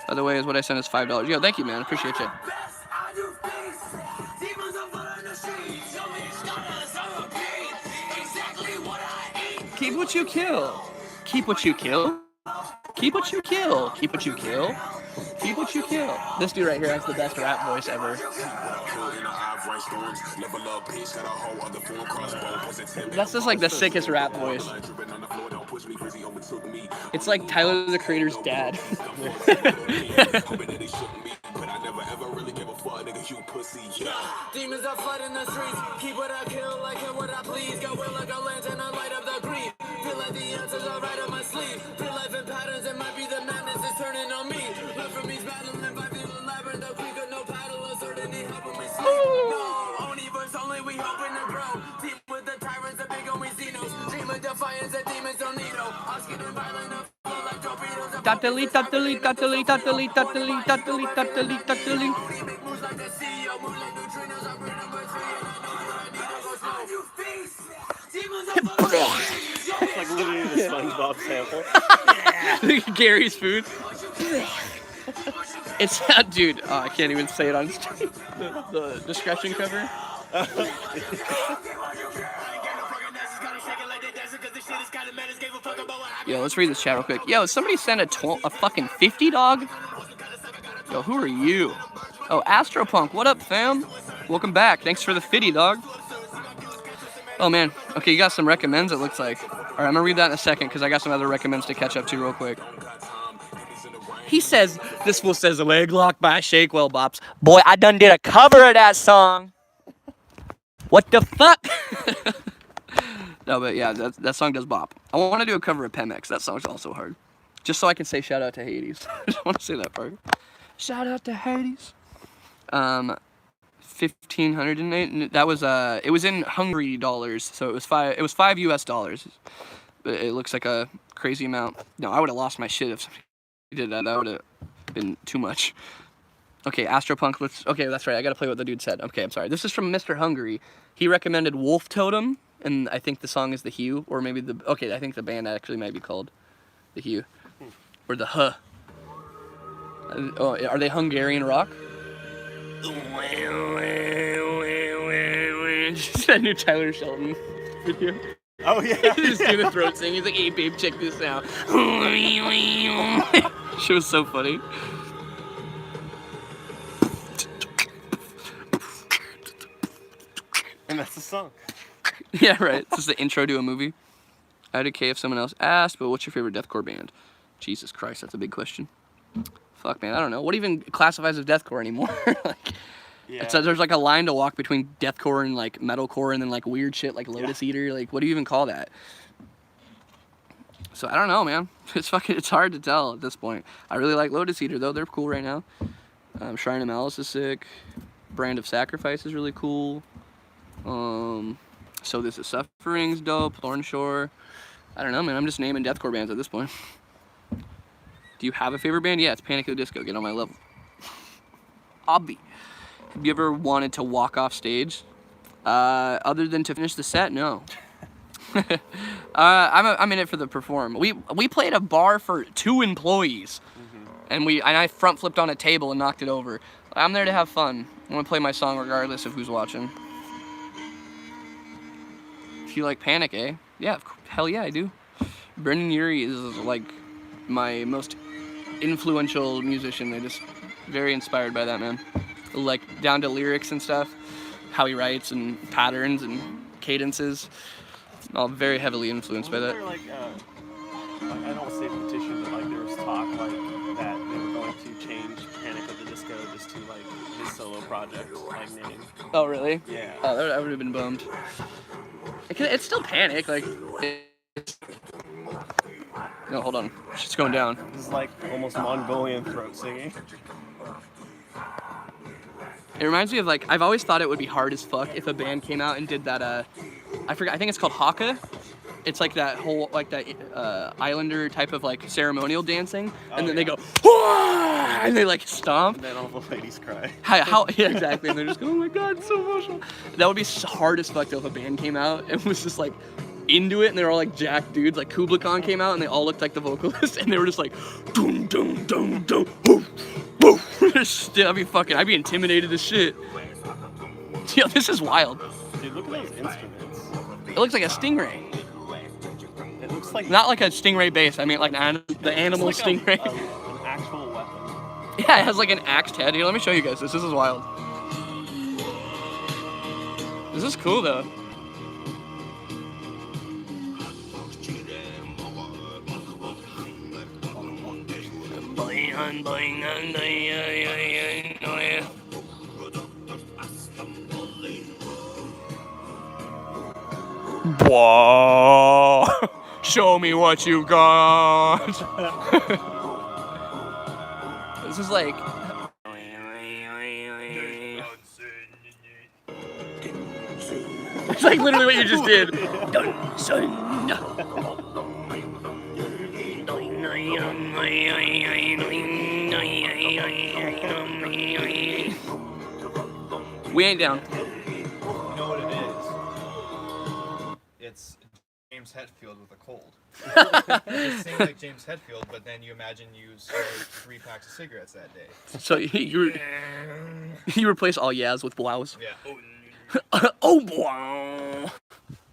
[SPEAKER 1] By the way, is what I sent is $5. Yo, thank you, man. Appreciate you. Keep what you kill. Keep what you kill. Keep what you kill. Keep what you kill. Keep what you kill. This dude right here has the best rap voice ever. That's just like the sickest rap voice. It's like Tyler the Creator's dad.
[SPEAKER 4] Demons are flooding the streets. Keep what I kill, like it what I please. Go will like a lantern, I light up the green. Feel like the answers are right on my sleeve. Feel life in patterns, it might be the madness is turning on me. Love from each battle and fight through the labyrinth. The creek of no paddle, uncertainty helping me sleep. No, only verse only, we hoping to grow. Team with the tyrants, the big homie Xenos. Dream of defiance, the demons don't need no. Oscar and violent, flow like torpedoes.
[SPEAKER 1] Tatali, tatali, tatali, tatali, tatali, tatali, tatali, tatali.
[SPEAKER 2] It's like literally the SpongeBob sample.
[SPEAKER 1] Gary's food. It's that dude. Oh, I can't even say it on stream. The discretion cover. Yo, let's read this chat real quick. Yo, somebody sent a fucking 50, dog? Yo, who are you? Oh, Astropunk, what up, fam? Welcome back. Thanks for the 50, dog. Oh, man. Okay, you got some recommends, it looks like. All right, I'm going to read that in a second because I got some other recommends to catch up to real quick. He says, this fool says, leg lock by Shakewell Bops. Boy, I done did a cover of that song. What the fuck? No, but yeah, that song does bop. I want to do a cover of Pemex. That song's also hard. Just so I can say shout out to Hades. I just want to say that part. Shout out to Hades. 1,500 and that was it was in Hungary dollars, so it was $5 US. But it looks like a crazy amount. No, I would have lost my shit if somebody did that. That would have been too much. Okay, Astropunk, okay, that's right, I gotta play what the dude said. Okay, I'm sorry. This is from Mr. Hungary. He recommended Wolf Totem, and I think the song is The Hue, or maybe okay, I think the band actually might be called The Hue. Or The Huh. Oh, are they Hungarian rock? That new Tyler Shelton video.
[SPEAKER 2] Oh yeah.
[SPEAKER 1] He's doing the throat sing. He's like, hey babe, check this out. She was so funny.
[SPEAKER 2] And that's the song.
[SPEAKER 1] Yeah, right. This is the intro to a movie. I'd okay if someone else asked, but what's your favorite deathcore band? Jesus Christ, that's a big question. Fuck, man, I don't know. What even classifies as deathcore anymore? Like,
[SPEAKER 2] Yeah.
[SPEAKER 1] there's like a line to walk between deathcore and like metalcore, and then like weird shit like Lotus Eater. Like, what do you even call that? So I don't know, man. It's hard to tell at this point. I really like Lotus Eater though. They're cool right now. Shrine of Malice is sick. Brand of Sacrifice is really cool. So This Is Suffering's dope. Thornshore. I don't know, man. I'm just naming deathcore bands at this point. Do you have a favorite band? Yeah, it's Panic at the Disco. Get on my level. Obvi. Have you ever wanted to walk off stage? Other than to finish the set, no. I'm in it for the perform. We played a bar for 2 employees, and I front flipped on a table and knocked it over. I'm there to have fun. I'm gonna play my song regardless of who's watching. If you like Panic, eh? Yeah, hell yeah, I do. Brendan Urie is like my most influential musician. I'm just very inspired by that man. Like down to lyrics and stuff, how he writes and patterns and cadences. All very heavily influenced by that.
[SPEAKER 2] There, like, I don't say petition, but like there was talk like that they were going to change Panic at the Disco just to like his solo project like name.
[SPEAKER 1] Oh really?
[SPEAKER 2] Yeah.
[SPEAKER 1] Oh, I would have been bummed. It's still Panic, like. No, hold on. It's going down.
[SPEAKER 2] This is like almost Mongolian throat singing.
[SPEAKER 1] It reminds me of like, I've always thought it would be hard as fuck if a band came out and did that, I think it's called Haka. It's like that whole, like that Islander type of like ceremonial dancing. And then they go, Wah! And they like stomp.
[SPEAKER 2] And then all the ladies cry.
[SPEAKER 1] Yeah, exactly. And they're just going, oh my God, it's so emotional. That would be hard as fuck though if a band came out and was just like into it and they're all like jacked dudes. Like Kubla Khan came out and they all looked like the vocalist and they were just like, doom, doom, doom, doom, woof, woof. I'd be intimidated as shit. Yo, this is wild.
[SPEAKER 2] Dude, look at those instruments.
[SPEAKER 1] It looks like a stingray.
[SPEAKER 2] It looks like
[SPEAKER 1] Not like a stingray bass. I mean like the animal
[SPEAKER 2] like
[SPEAKER 1] stingray.
[SPEAKER 2] An actual weapon.
[SPEAKER 1] Yeah, it has like an axed head. Here, let me show you guys this. This is wild. This is cool though. Whoa! Show me what you got. This is like. It's like literally what you just did. We ain't down.
[SPEAKER 5] You know what it is? It's James Hetfield with a cold. It seems like James Hetfield, but then you imagine you smoked 3 packs of cigarettes that day.
[SPEAKER 1] So you replace all yeahs with blows.
[SPEAKER 5] Yeah.
[SPEAKER 1] Oh, wow.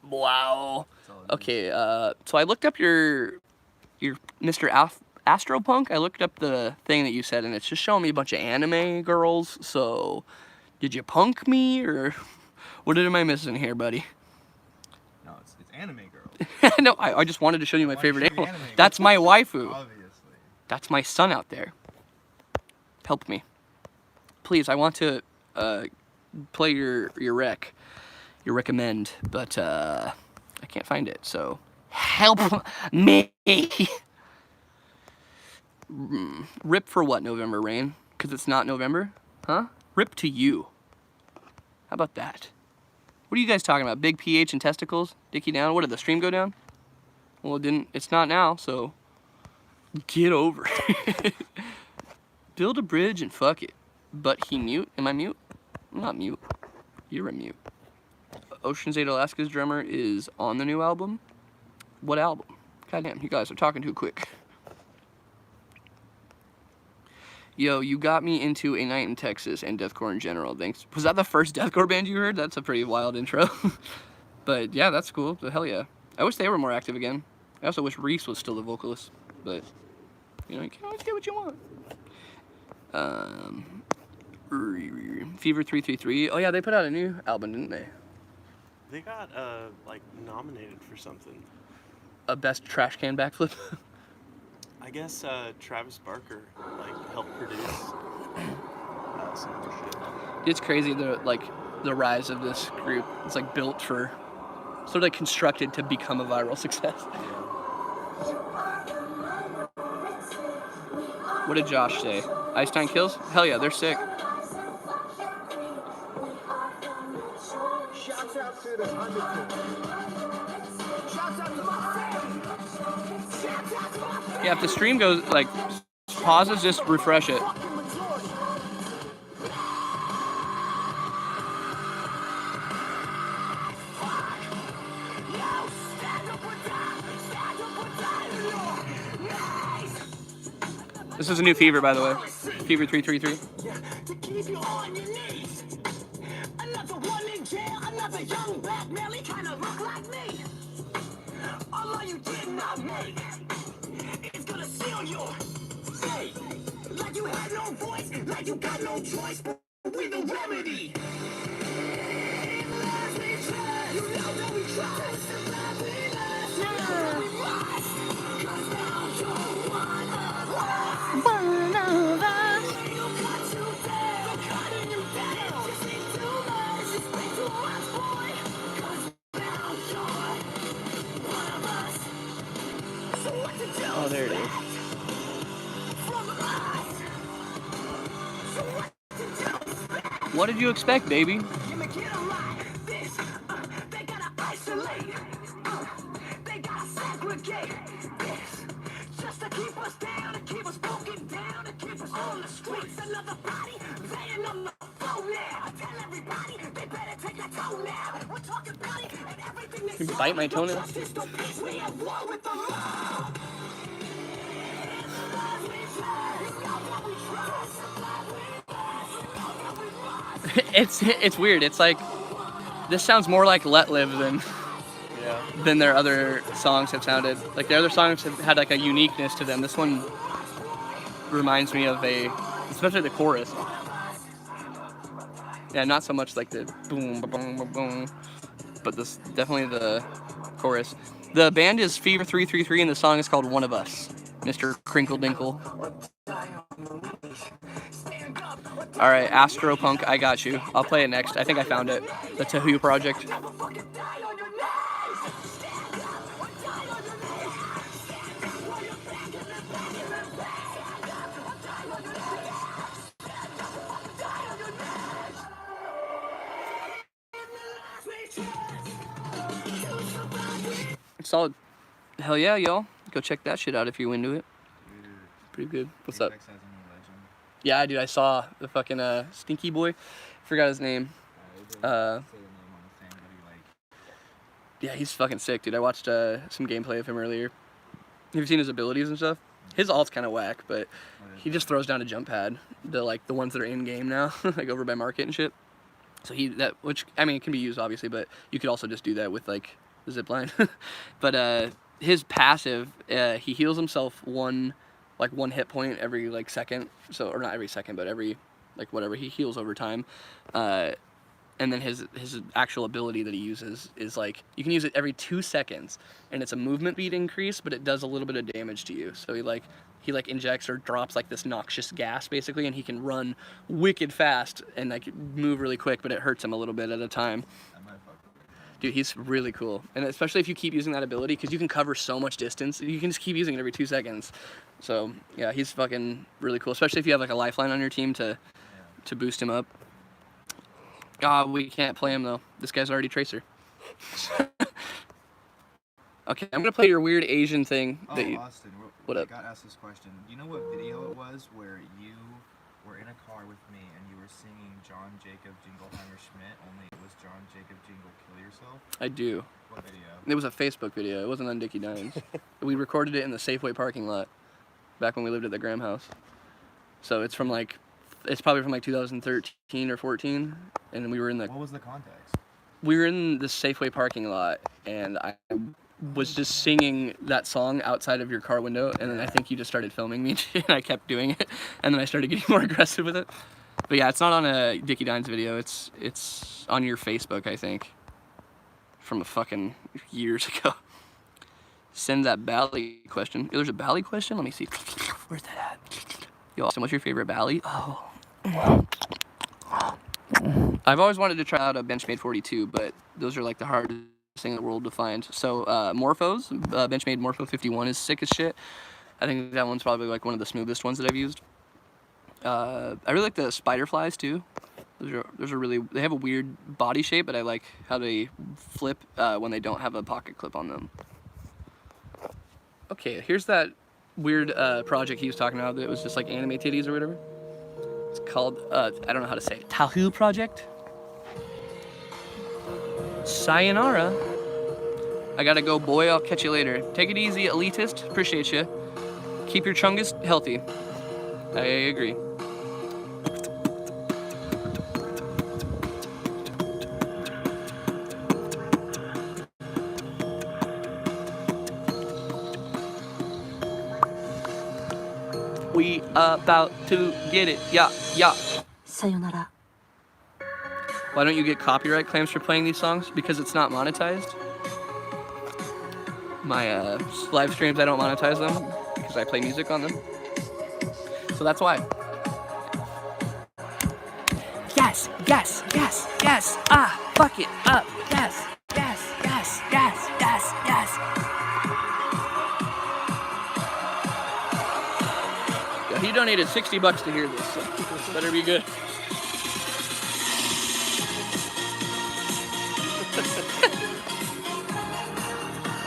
[SPEAKER 1] Wow.
[SPEAKER 5] That's all
[SPEAKER 1] Okay, so I looked up your Mr. Astropunk. I looked up the thing that you said, and it's just showing me a bunch of anime girls. So, did you punk me, or what am I missing here, buddy?
[SPEAKER 5] No, it's anime girls.
[SPEAKER 1] No, I just wanted to show you my
[SPEAKER 5] wanted to
[SPEAKER 1] favorite
[SPEAKER 5] show you
[SPEAKER 1] anime.
[SPEAKER 5] anime
[SPEAKER 1] That's my waifu.
[SPEAKER 5] Obviously.
[SPEAKER 1] That's my son out there. Help me. Please, I want to play your recommend, but I can't find it, so help me. Rip for what, November Rain? Because it's not November? Huh? Rip to you. How about that? What are you guys talking about? Big pH and testicles? Dicky down? What, did the stream go down? Well, it didn't. It's not now, so get over it. Build a bridge and fuck it. But he mute? Am I mute? I'm not mute. You're a mute. Ocean's 8 Alaska's drummer is on the new album? What album? Goddamn, you guys are talking too quick. Yo, you got me into A Night in Texas and deathcore in general. Thanks. Was that the first deathcore band you heard? That's a pretty wild intro. But yeah, that's cool. But hell yeah. I wish they were more active again. I also wish Reese was still the vocalist. But, you know, you can always get what you want. Fever 333. Oh yeah, they put out a new album, didn't they?
[SPEAKER 2] They got like nominated for something.
[SPEAKER 1] A best trash can backflip.
[SPEAKER 2] I guess Travis Barker like helped produce some of the shit.
[SPEAKER 1] It's crazy the rise of this group. It's like built for, sort of like constructed to become a viral success. What did Josh say? Einstein kills? Hell yeah, they're sick.
[SPEAKER 4] Shouts out to the Shouts out to my family. Shouts out to my family.
[SPEAKER 1] Yeah, if the stream goes, like, pauses, just refresh it. This is a new Fever, by the way. Fever 333.
[SPEAKER 4] To keep you on your knees. Another one in jail, another young black male, he kinda look like me. Although you did not make, it's gonna seal your fate. Like you had no voice, like you got no choice, but we the remedy. You know that we try. We rise. 'Cause now you're one of us.
[SPEAKER 1] One of us.
[SPEAKER 4] You got to dead. They're cutting you down. Just need too much. Just way too much, boy. 'Cause now you're one of us. So what to do?
[SPEAKER 1] Oh, there it is.
[SPEAKER 4] From us. So what to do?
[SPEAKER 1] What did you expect, baby?
[SPEAKER 4] You may get a like this. They gotta isolate. They gotta segregate this. Just to keep us down, to keep us broken down, to keep us on the streets. Another body laying on the floor now. Tell everybody they better take that toe now. We're talking about it and everything they
[SPEAKER 1] You
[SPEAKER 4] say.
[SPEAKER 1] bite my toenail?
[SPEAKER 4] Trust is no peace. We at war with the law.
[SPEAKER 1] It's weird. It's like, this sounds more like Let Live
[SPEAKER 2] Yeah.
[SPEAKER 1] than their other songs have sounded. Like their other songs have had like a uniqueness to them. This one reminds me of especially the chorus. Yeah, not so much like the boom, ba boom, ba boom, but this definitely the chorus. The band is Fever 333 and the song is called One of Us. Mr. Crinkle Dinkle. All right, Astropunk, I got you. I'll play it next. I think I found it. The Tahu Project. Solid. Hell yeah, y'all. Go check that shit out if you're into it. Pretty good. What's up?
[SPEAKER 5] Apex has a new legend.
[SPEAKER 1] Yeah, dude, I saw the fucking stinky boy. Forgot his name.
[SPEAKER 5] Say the name on the thing, but he
[SPEAKER 1] Yeah, he's fucking sick, dude. I watched some gameplay of him earlier. Have you seen his abilities and stuff? His ult's kind of whack, but he just throws down a jump pad. The ones that are in game now, like over by market and shit. So which I mean, it can be used obviously, but you could also just do that with like zip line. But his passive, he heals himself one hit point every like second. So, or not every second, but every like whatever he heals over time. And then his actual ability that he uses is like you can use it every 2 seconds, and it's a movement speed increase, but it does a little bit of damage to you. So he injects or drops like this noxious gas basically, and he can run wicked fast and like move really quick, but it hurts him a little bit at a time. Dude, he's really cool, and especially if you keep using that ability, because you can cover so much distance. You can just keep using it every 2 seconds. So yeah, he's fucking really cool, especially if you have like a lifeline on your team to boost him up. We can't play him though. This guy's already Tracer. Okay, I'm gonna play your weird Asian thing.
[SPEAKER 5] Austin,
[SPEAKER 1] what up?
[SPEAKER 5] I got asked this question. You know what video it was where you were in a car with me and you were singing John Jacob Jingleheimer Schmidt, only it was John Jacob Jingle Kill Yourself?
[SPEAKER 1] I do.
[SPEAKER 5] What video?
[SPEAKER 1] It was a Facebook video. It wasn't on Dickie Dines. We recorded it in the Safeway parking lot back when we lived at the Graham house. So it's probably from like 2013 or 14, and we were in the.
[SPEAKER 5] What was the context?
[SPEAKER 1] We were in the Safeway parking lot, and I was just singing that song outside of your car window, and then I think you just started filming me, and I kept doing it, and then I started getting more aggressive with it. But yeah, it's not on a Dickie Dines video. It's on your Facebook, I think, from a fucking years ago. Send that Bally question. There's a Bally question. Let me see. Where's that at? Yo, Austin, what's your favorite Bally? Oh. I've always wanted to try out a Benchmade 42, but those are like the hardest thing in the world to find. So Morphos, Benchmade Morpho 51 is sick as shit. I think that one's probably like one of the smoothest ones that I've used. I really like the spider flies too. Those are really, they have a weird body shape, but I like how they flip when they don't have a pocket clip on them. Okay, here's that weird project he was talking about that was just like anime titties or whatever. It's called, I don't know how to say it, Tahu Project? Sayonara. I gotta go, boy. I'll catch you later. Take it easy, elitist. Appreciate you. Keep your chungus healthy. I agree. We about to get it. Yeah, yeah.
[SPEAKER 6] Sayonara.
[SPEAKER 1] Why don't you get copyright claims for playing these songs? Because it's not monetized. My live streams, I don't monetize them because I play music on them. So that's why. Yes, yes, yes, yes. Fuck it up. Yes, yes, yes, yes, yes, yes. Yeah, he donated $60 to hear this, so this better be good.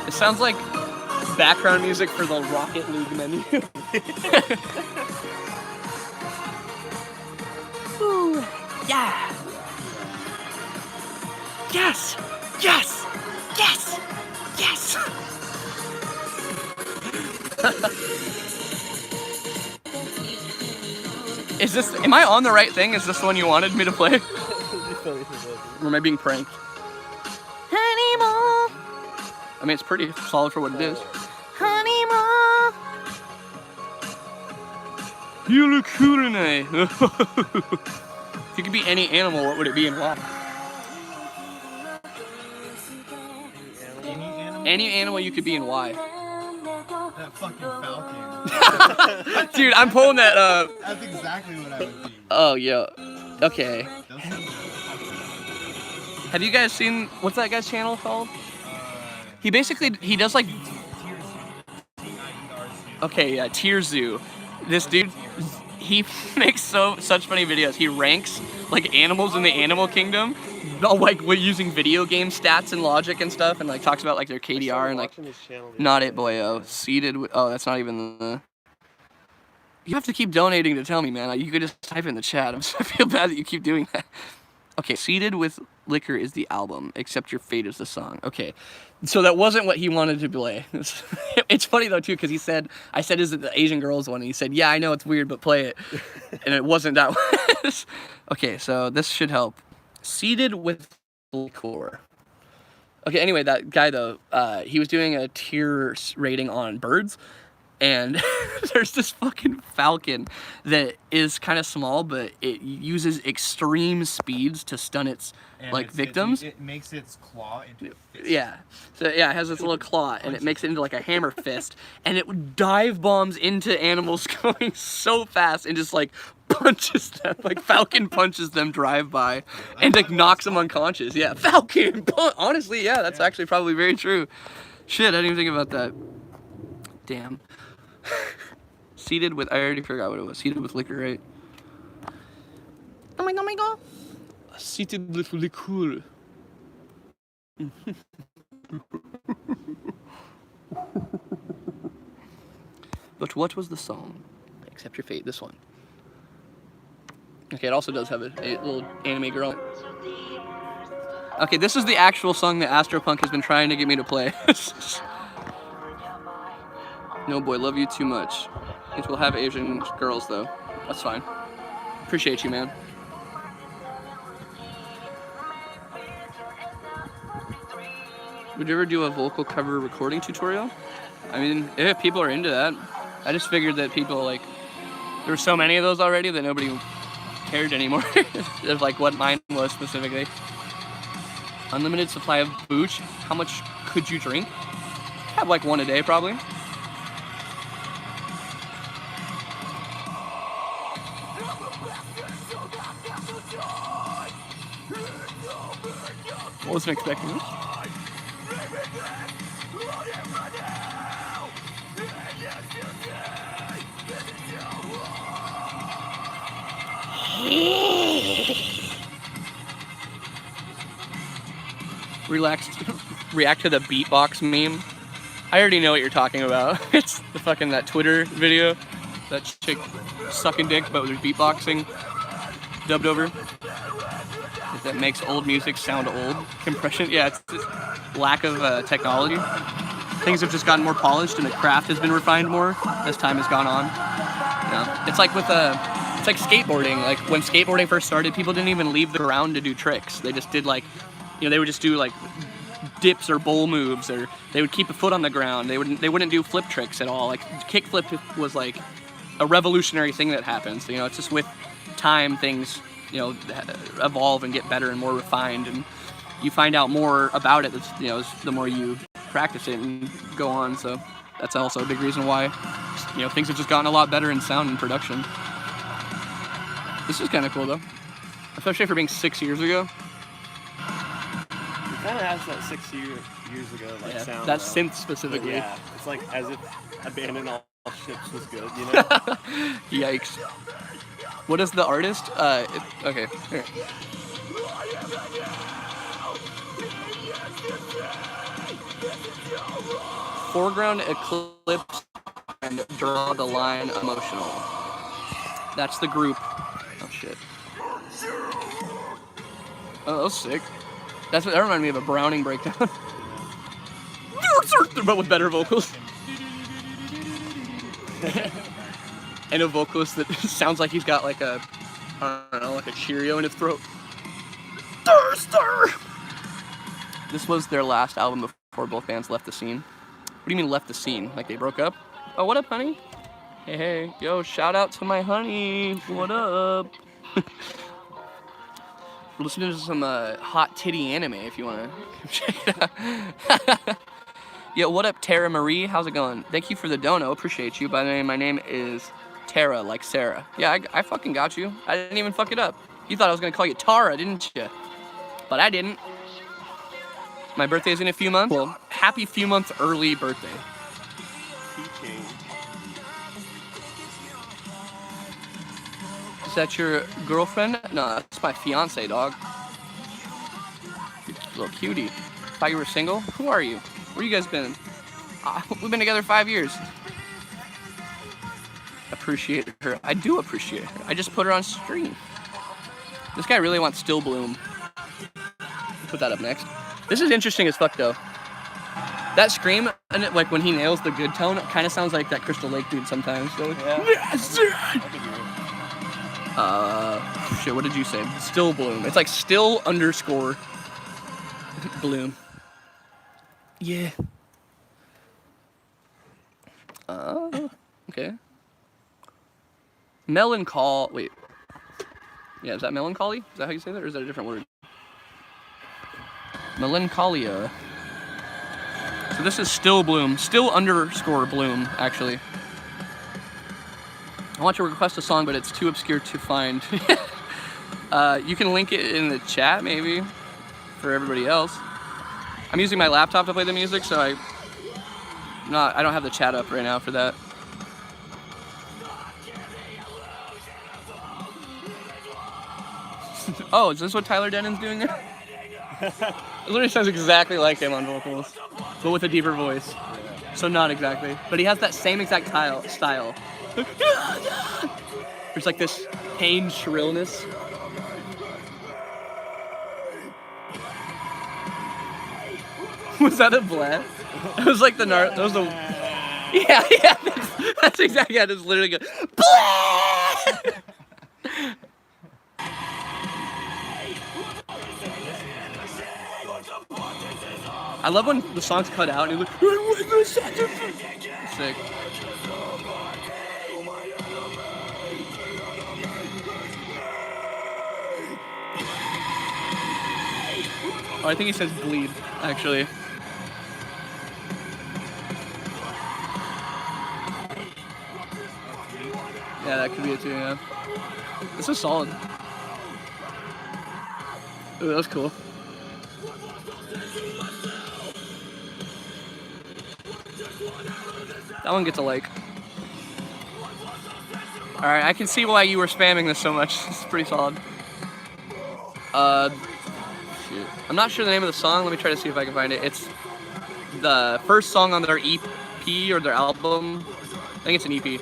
[SPEAKER 1] It sounds like background music for the Rocket League menu. Ooh, yeah. Yes, yes, yes, yes. Is this, am I on the right thing? Is this the one you wanted me to play? Or am I being pranked? I mean, it's pretty solid for what it is. You look cool tonight. If you could be any animal, what would it be and why? Any animal you could be and why?
[SPEAKER 5] That fucking falcon.
[SPEAKER 1] Dude, I'm pulling that up.
[SPEAKER 5] That's exactly what I would be.
[SPEAKER 1] Oh, yeah. Okay. Have you guys seen, what's that guy's channel called? He does like, okay, yeah, Tier Zoo. This dude, he makes such funny videos. He ranks like animals in the animal kingdom, like using video game stats and logic and stuff, and like talks about like their KDR and like, not it, boyo. Seated with, oh, that's not even the, you have to keep donating to tell me, man. You could just type in the chat. I feel bad that you keep doing that. Okay, Seated with Liquor is the album, except Your Fate is the song. Okay, so that wasn't what he wanted to play. It's funny though too, because he said, I said, is it the Asian Girls one? And he said, yeah, I know it's weird, but play it. And it wasn't that one. Okay, so this should help. Seated with Liquor. Okay, anyway, that guy though, he was doing a tier rating on birds, and there's this fucking falcon that is kind of small, but it uses extreme speeds to stun its victims.
[SPEAKER 5] It makes its claw into a fist.
[SPEAKER 1] Yeah. So yeah, it has this little claw, and it makes it into like a hammer fist, and it dive bombs into animals going so fast and just like punches them, like falcon punches them drive by, and like knocks them unconscious. Yeah, falcon. Honestly, yeah, that's actually probably very true. Shit, I didn't even think about that. Damn. Seated with, I already forgot what it was. Seated with liquor, right? Oh my god. Seated with liquor. But what was the song? Accept Your Fate, this one. Okay, it also does have a little anime girl. Okay, this is the actual song that Astropunk has been trying to get me to play. No boy, love you too much. It will have Asian girls though. That's fine. Appreciate you, man. Would you ever do a vocal cover recording tutorial? I mean, if people are into that. I just figured that people like, there were so many of those already that nobody cared anymore of like what mine was specifically. Unlimited supply of booch. How much could you drink? Have like one a day probably. Wasn't expecting this. React to the beatbox meme. I already know what you're talking about. It's the fucking that Twitter video, that chick sucking dick but with beatboxing dubbed over. That makes old music sound old. Compression, yeah, it's just lack of technology. Things have just gotten more polished and the craft has been refined more as time has gone on. You know, it's like with it's like skateboarding. Like when skateboarding first started, people didn't even leave the ground to do tricks. They just did like, you know, they would just do like dips or bowl moves, or they would keep a foot on the ground. They wouldn't do flip tricks at all. Like kickflip was like a revolutionary thing that happens. You know, it's just with time things, you know, evolve and get better and more refined, and you find out more about it, you know, the more you practice it and go on. So that's also a big reason why, you know, things have just gotten a lot better in sound and production. This is kind of cool though, especially for being 6 years ago.
[SPEAKER 2] It kind of has that 6 years ago like sound.
[SPEAKER 1] That
[SPEAKER 2] though.
[SPEAKER 1] synth specifically.
[SPEAKER 2] But yeah, it's like as if Abandon All Ships was good, you know?
[SPEAKER 1] Yikes. What is the artist? Okay, here. Foreground Eclipse and Draw the Line Emotional. That's the group. Oh shit. Oh, that was sick. That reminded me of a Browning breakdown. But with better vocals. And a vocalist that sounds like he's got like a, I don't know, like a Cheerio in his throat. Stir! This was their last album before both bands left the scene. What do you mean left the scene? Like they broke up? Oh, what up, honey? Hey, yo, shout out to my honey. What up? We're listening to some hot titty anime if you want to check it out. Yo, what up, Tara Marie? How's it going? Thank you for the dono. Appreciate you. By the way, my name is Tara, like Sarah. Yeah, I fucking got you. I didn't even fuck it up. You thought I was going to call you Tara, didn't you? But I didn't. My birthday's in a few months. Well, happy few months early birthday.
[SPEAKER 2] Keychain.
[SPEAKER 1] Is that your girlfriend? No, that's my fiance, dog. Little cutie. Thought you were single? Who are you? Where you guys been? We've been together 5 years. Appreciate her. I do appreciate her. I just put her on stream. This guy really wants Still Bloom. Put that up next. This is interesting as fuck though. That scream, and it, like when he nails the good tone, it kind of sounds like that Crystal Lake dude sometimes. So like,
[SPEAKER 2] Yeah.
[SPEAKER 1] shit, what did you say? Still Bloom. It's like still underscore Bloom. Yeah. Okay. Melancholy. Wait. Yeah, is that melancholy? Is that how you say that, or is that a different word? Melancholia. So this is still bloom. Still underscore bloom, actually. I want you to request a song, but it's too obscure to find. You can link it in the chat, maybe, for everybody else. I'm using my laptop to play the music, so I don't have the chat up right now for that. Oh, is this what Tyler Denon's doing there? It literally sounds exactly like him on vocals, but with a deeper voice. So not exactly, but he has that same exact style. There's like this pain shrillness. Was that a blast? It was like the that was the. Yeah, that's exactly. Yeah, it's literally good. I love when the song's cut out and he's like, sick. Oh, I think he says bleed, actually. Yeah, that could be it too, yeah. This is solid. Ooh, that was cool. That one gets a like. Alright, I can see why you were spamming this so much. It's pretty solid. Shit. I'm not sure the name of the song. Let me try to see if I can find it. It's the first song on their EP or their album. I think it's an EP.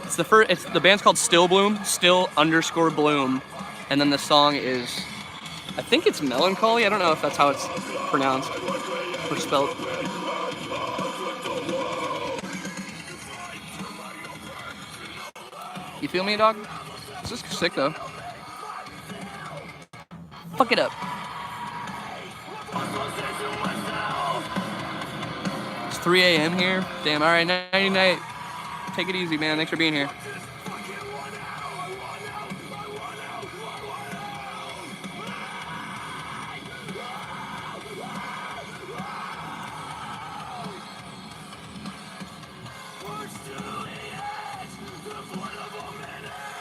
[SPEAKER 1] It's the first. It's the band's called Still Bloom. Still underscore Bloom, and then the song is, I think it's Melancholy. I don't know if that's how it's pronounced or spelled. You feel me, dog? This is sick though. Fuck it up. It's 3 a.m. here. Damn. All right, nighty night. Take it easy, man. Thanks for being here.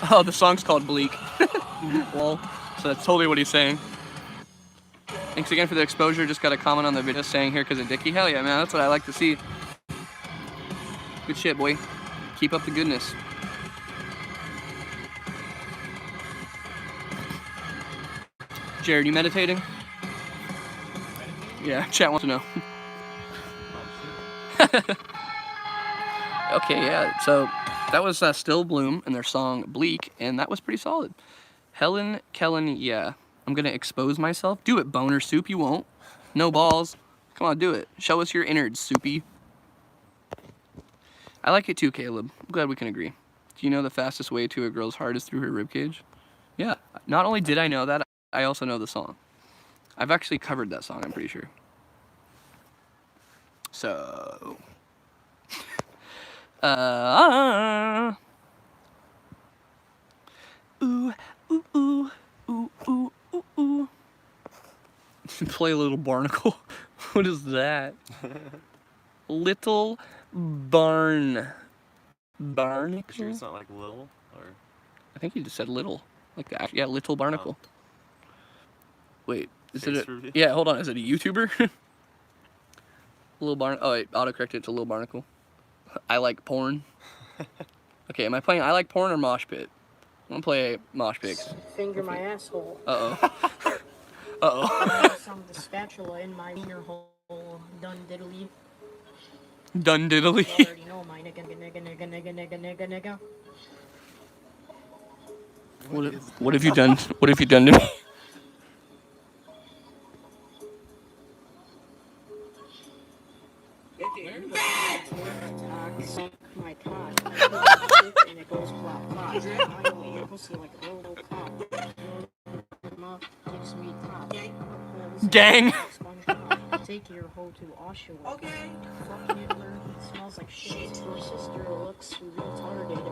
[SPEAKER 1] Oh, the song's called Bleak. Well, so that's totally what he's saying. Thanks again for the exposure. Just got a comment on the video saying here because of Dickie. Hell yeah, man. That's what I like to see. Good shit, boy. Keep up the goodness. Jared, you meditating? Yeah, chat wants to know. Okay, yeah. So that was Still Bloom and their song Bleak, and that was pretty solid. Helen Kellen, yeah. I'm gonna expose myself. Do it, boner soup. You won't. No balls. Come on, do it. Show us your innards, soupy. I like it too, Caleb. I'm glad we can agree. Do you know the fastest way to a girl's heart is through her ribcage? Yeah. Not only did I know that, I also know the song. I've actually covered that song, I'm pretty sure. So... Ooh, ooh, ooh, ooh, ooh, ooh, ooh. Play a little barnacle. What is that? Little barn. Barnacle?
[SPEAKER 2] Sure it's not like little? Or...
[SPEAKER 1] I think you just said little. Like that. Yeah, little barnacle.
[SPEAKER 2] Oh.
[SPEAKER 1] Wait, is
[SPEAKER 2] Face
[SPEAKER 1] it a...
[SPEAKER 2] review?
[SPEAKER 1] Yeah, hold on. Is it a YouTuber? Little barn... Oh, wait. Autocorrected it to Little Barnacle. I like porn. Okay, am I playing I like porn or mosh pit? I'm gonna play mosh pits.
[SPEAKER 6] Finger my asshole.
[SPEAKER 1] Uh-oh. Uh-oh.
[SPEAKER 6] Some of the spatula in my wiener hole. Done diddly.
[SPEAKER 1] Done diddly.
[SPEAKER 6] You already know my nigga.
[SPEAKER 1] What have you done? What have you done to me?
[SPEAKER 6] My cock. And it goes plop plop. I know your pussy like a little cock. Gives me top.
[SPEAKER 1] Gang.
[SPEAKER 6] Take your hoe to Oshawa.
[SPEAKER 7] Okay.
[SPEAKER 6] Fuck Hitler, he smells like shit. Your sister looks retarded.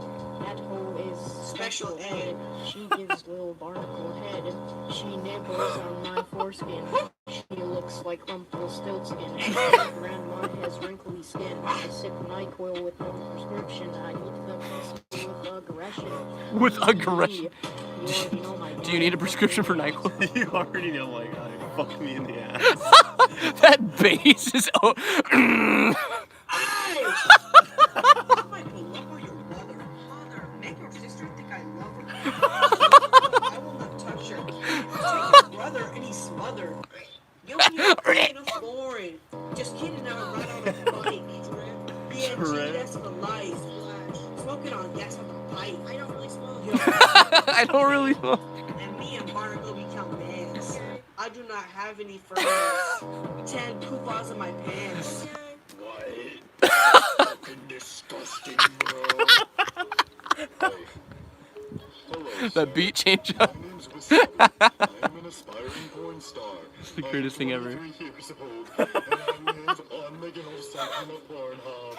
[SPEAKER 6] That hoe is special ed. She gives little barnacle head. She nibbles on my foreskin. She looks like Rumpelstiltskin. My grandma has wrinkly skin. I sip NyQuil with no prescription. I eat the pussy with aggression.
[SPEAKER 1] With aggression.
[SPEAKER 6] You already know my
[SPEAKER 1] Do you need a prescription for NyQuil?
[SPEAKER 2] You already know my guy. Fuck me in the ass.
[SPEAKER 1] That bass is. Oh.
[SPEAKER 7] Hey! Michael, love her, your mother. Mother, make your sister think I love her. I will not touch her. Take your brother and he's smothered. You'll be afraid of boring. Just kidding, I would ride on a bike. Yeah, that's for life. Smoking on gas on the pipe. I don't really smoke.
[SPEAKER 1] I don't really know.
[SPEAKER 7] And me and Barnacle become mans. I do not have any friends. 10 coupons in my pants.
[SPEAKER 4] What? Fucking disgusting, bro. Hello,
[SPEAKER 1] That beat change up.
[SPEAKER 4] my name's Wasabi. I am an aspiring porn star.
[SPEAKER 1] It's the greatest thing ever.
[SPEAKER 4] I'm 23 years old, and I'm hands-on making all sex on the Pornhub.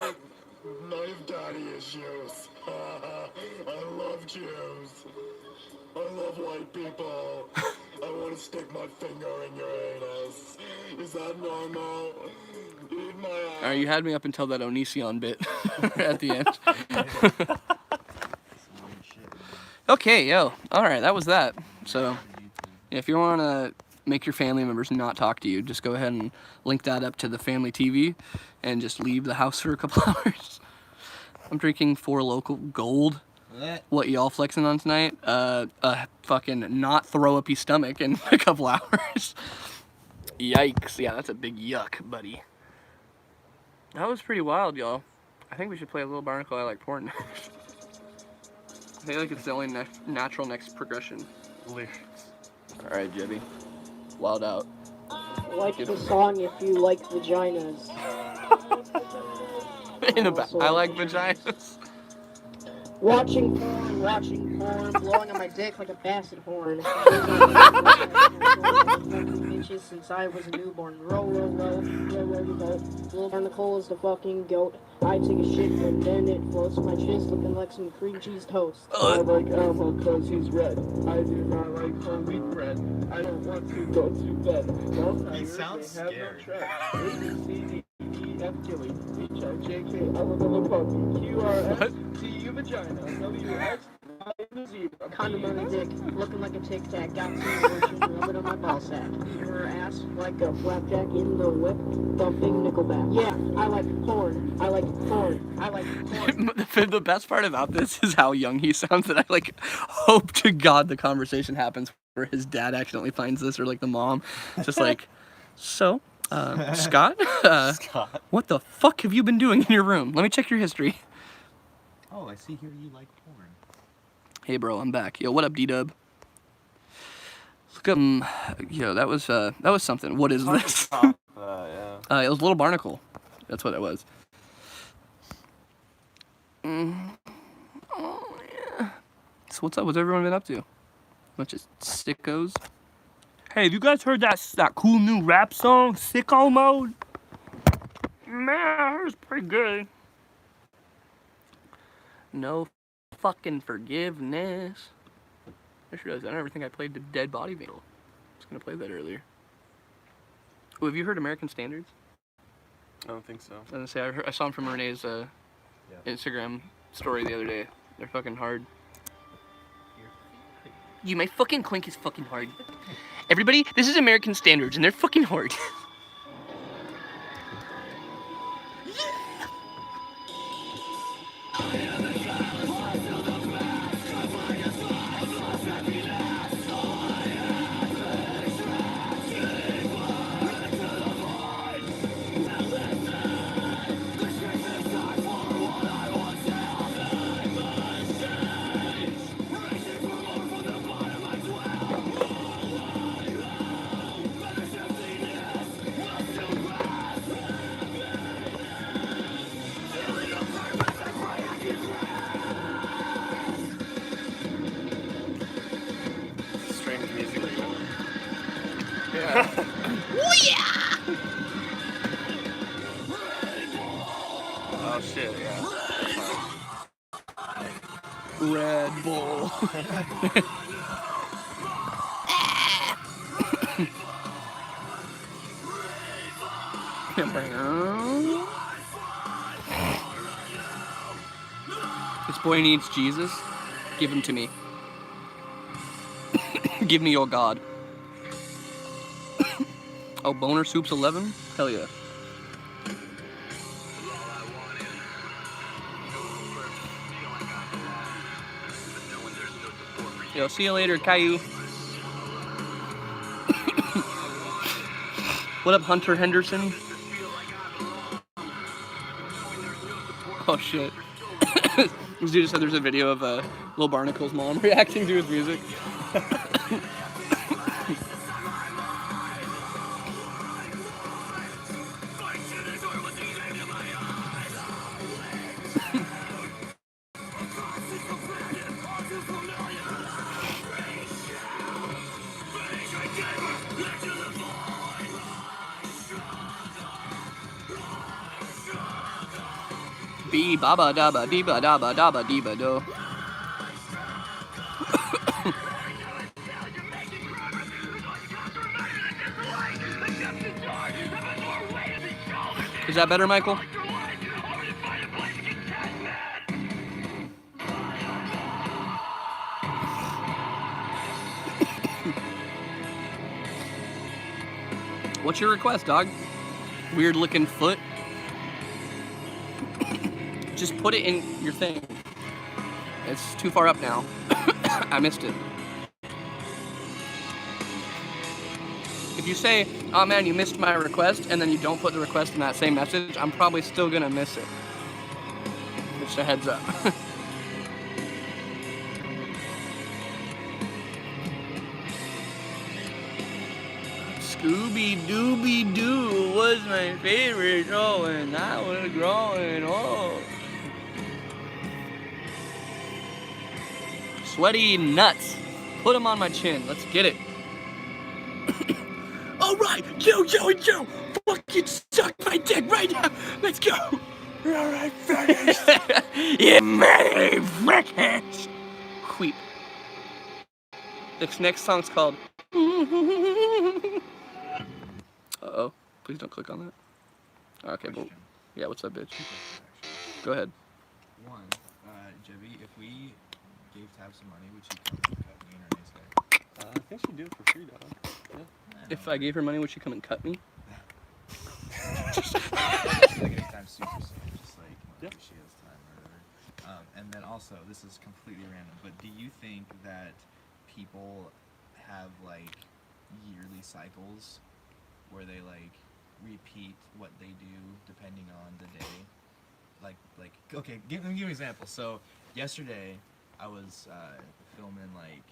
[SPEAKER 4] I have daddy issues. I love Jews. I love white people. I want to stick my finger in your anus. Is that normal? Eat my ass.
[SPEAKER 1] Alright, you had me up until that Onision bit at the end. Okay, yo. Alright, that was that. So, if you want to make your family members not talk to you, just go ahead and link that up to the family TV and just leave the house for a couple hours. I'm drinking 4 Local Gold. What y'all flexing on tonight? Fucking not throw up your stomach in a couple hours. Yikes. Yeah, that's a big yuck, buddy. That was pretty wild, y'all. I think we should play a little Barnacle I Like Porn next. I think like it's the only natural next progression.
[SPEAKER 2] Lyrics.
[SPEAKER 1] Alright, Jibby. Wild out.
[SPEAKER 6] Like the song if you like vaginas.
[SPEAKER 1] In the back. I like vaginas.
[SPEAKER 6] Watching porn, blowing on my dick like a basset horn. Bitches since I was a newborn. Row, row, row, row, row the boat. Little Barnacle is the fucking goat. I take a shit and then it floats my chest looking like some cream cheese toast.
[SPEAKER 8] I like Elmo cause he's red. I do not like whole wheat bread. I don't want to go to bed. Well,
[SPEAKER 5] He
[SPEAKER 8] tigers,
[SPEAKER 5] sounds
[SPEAKER 8] they have
[SPEAKER 5] scared.
[SPEAKER 8] no tread. F Gilly, H I J K, I love the puppy, Q R S, T U vagina, W X, I am a zebra.
[SPEAKER 6] Condom on the dick, looking like a tic tac. Got some lotion, rub it on my ball sack. Eat her ass like a flapjack in the whip, thumping Nickelback. Yeah, I like porn. I like porn. I like porn.
[SPEAKER 1] The best part about this is how young he sounds, that I like hope to God the conversation happens where his dad accidentally finds this, or like the mom. Just like, so, Scott,
[SPEAKER 2] Scott.
[SPEAKER 1] what the fuck have you been doing in your room? Let me check your history.
[SPEAKER 5] Oh, I see here you like porn.
[SPEAKER 1] Hey bro, I'm back. Yo, what up, D-Dub? Look up, yo, that was something. What is this?
[SPEAKER 2] Yeah.
[SPEAKER 1] It was Little Barnacle. That's what it was. Oh, yeah. So what's up? What's everyone been up to? Bunch of sickos. Hey, have you guys heard that cool new rap song, Sicko Mode? Man, I heard it's pretty good. No fucking forgiveness. I just realized I never think I played the Dead Body Vandal. I was gonna play that earlier. Oh, have you heard American Standards?
[SPEAKER 2] I don't think so.
[SPEAKER 1] I was gonna say, I saw them from Renee's Instagram story the other day. They're fucking hard. You, my fucking clink is fucking hard. Everybody, this is American Standards, and they're fucking hard. Yeah.
[SPEAKER 2] Oh shit, yeah.
[SPEAKER 1] Red Bull. This boy needs Jesus. Give him to me. Give me your God. Oh, Boner Soup's 11? Hell yeah. Yo, see you later, Caillou. What up, Hunter Henderson? Oh shit. This dude just said there's a video of Lil Barnacle's mom reacting to his music. Bee baba daba dee ba daba daba dee ba do. Is that better, Michael? What's your request, dog? Weird looking foot? Just put it in your thing. It's too far up now. I missed it. If you say, oh man, you missed my request, and then you don't put the request in that same message, I'm probably still gonna miss it. Just a heads up. Scooby-Dooby-Doo was my favorite show when I was growing old. Sweaty nuts. Put them on my chin. Let's get it. Alright, Joe, fucking suck my dick right now. Let's go. Alright, fellas. You motherfuckers. Queep. This next song's called Uh-oh. Please don't click on that. Okay, well, yeah, what's up, bitch? Go ahead.
[SPEAKER 5] One, Jebby, if we gave Tab some money, would she come and cut me and her nice guy?
[SPEAKER 2] I think she'd do it for free, dog. Yeah.
[SPEAKER 1] If I gave her money, would she come and cut me?
[SPEAKER 5] Like anytime super soon, just like whenever she has time or whatever. And then also, this is completely random, but do you think that people have like yearly cycles where they like repeat what they do depending on the day? Like okay, give me an example. So yesterday I was filming like